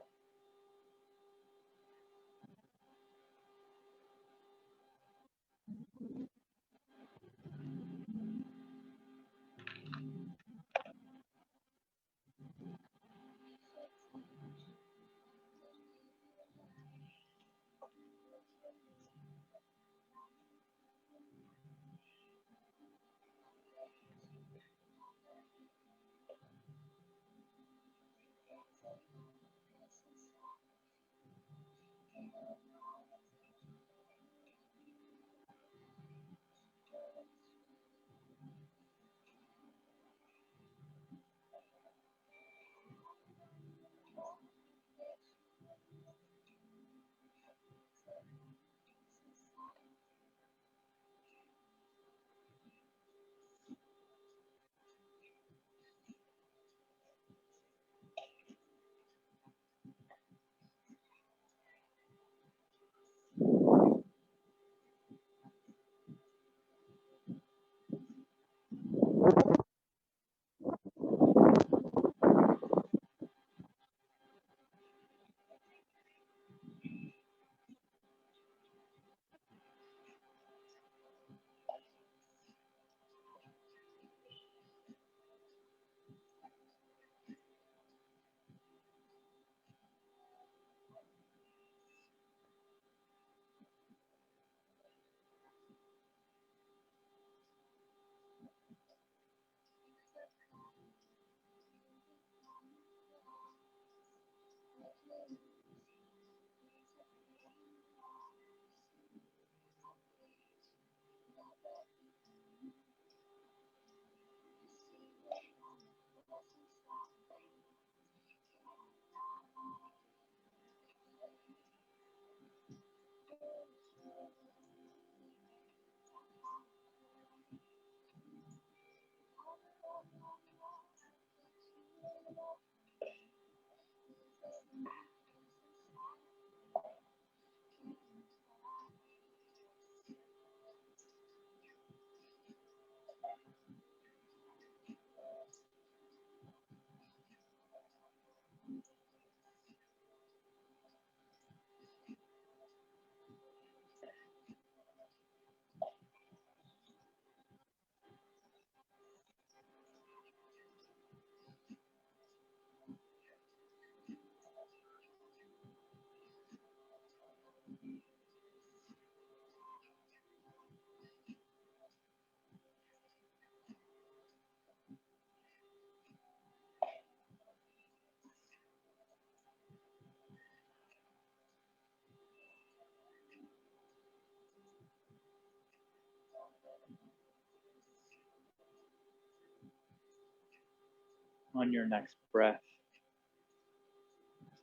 On your next breath,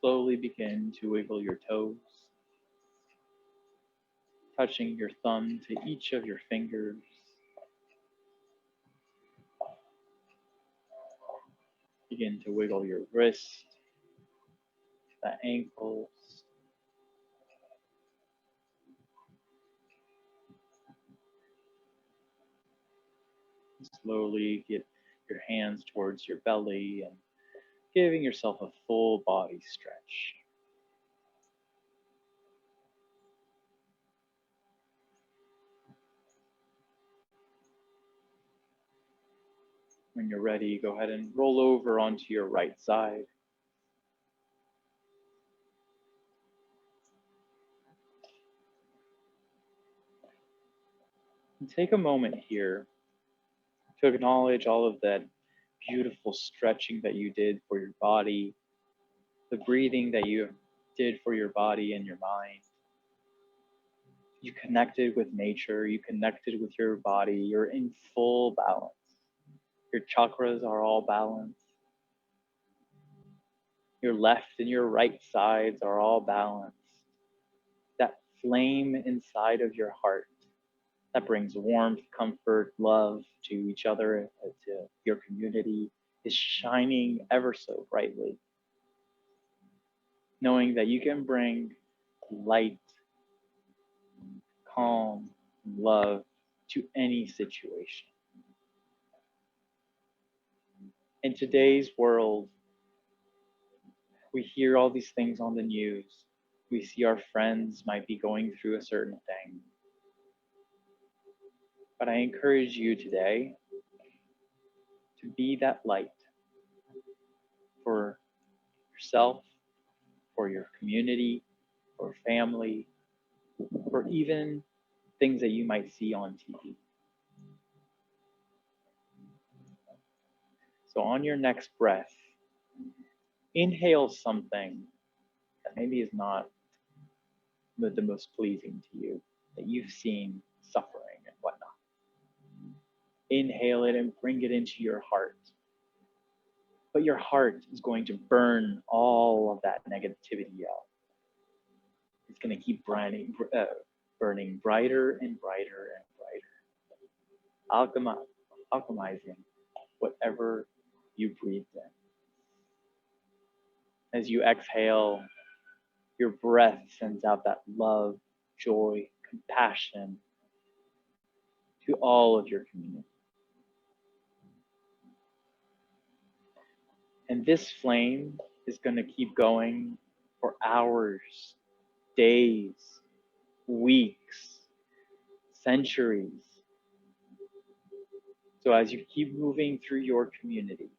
slowly begin to wiggle your toes, touching your thumb to each of your fingers. Begin to wiggle your wrist, the ankles. Slowly get your hands towards your belly and giving yourself a full body stretch. When you're ready, go ahead and roll over onto your right side. And take a moment here to acknowledge all of that beautiful stretching that you did for your body, the breathing that you did for your body and your mind. You connected with nature, you connected with your body, you're in full balance. Your chakras are all balanced. Your left and your right sides are all balanced. That flame inside of your heart that brings warmth, comfort, love to each other, to your community, is shining ever so brightly. Knowing that you can bring light, calm, love to any situation. In today's world, we hear all these things on the news. We see our friends might be going through a certain thing. But I encourage you today to be that light for yourself, for your community, for family, or even things that you might see on TV. So on your next breath, inhale something that maybe is not the most pleasing to you, that you've seen suffering and whatnot. Inhale it and bring it into your heart. But your heart is going to burn all of that negativity out. It's going to keep burning brighter and brighter and brighter, alchemizing whatever you breathed in. As you exhale, your breath sends out that love, joy, compassion to all of your community. And this flame is going to keep going for hours, days, weeks, centuries. So as you keep moving through your community,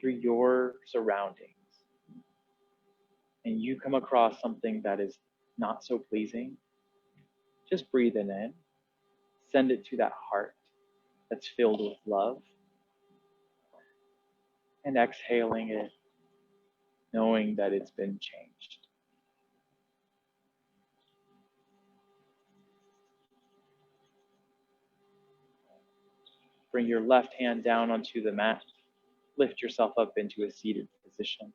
through your surroundings, and you come across something that is not so pleasing, just breathe it in, send it to that heart that's filled with love, and exhaling it, knowing that it's been changed. Bring your left hand down onto the mat. Lift yourself up into a seated position.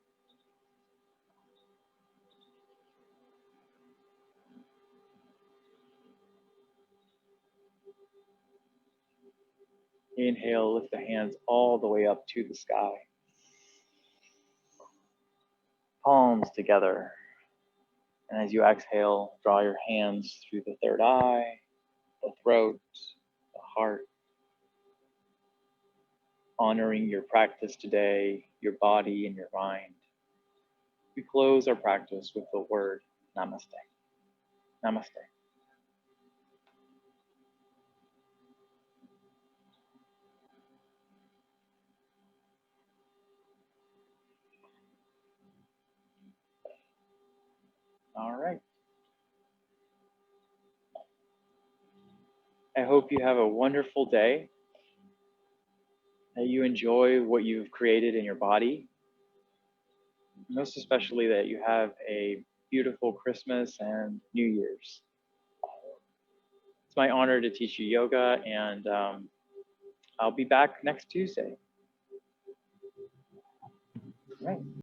Inhale, lift the hands all the way up to the sky. Palms together. And as you exhale, draw your hands through the third eye, the throat, the heart, honoring your practice today, your body and your mind. We close our practice with the word namaste. Namaste. All right. I hope you have a wonderful day, that you enjoy what you've created in your body, most especially that you have a beautiful Christmas and New Year's. It's my honor to teach you yoga, and I'll be back next Tuesday. All right.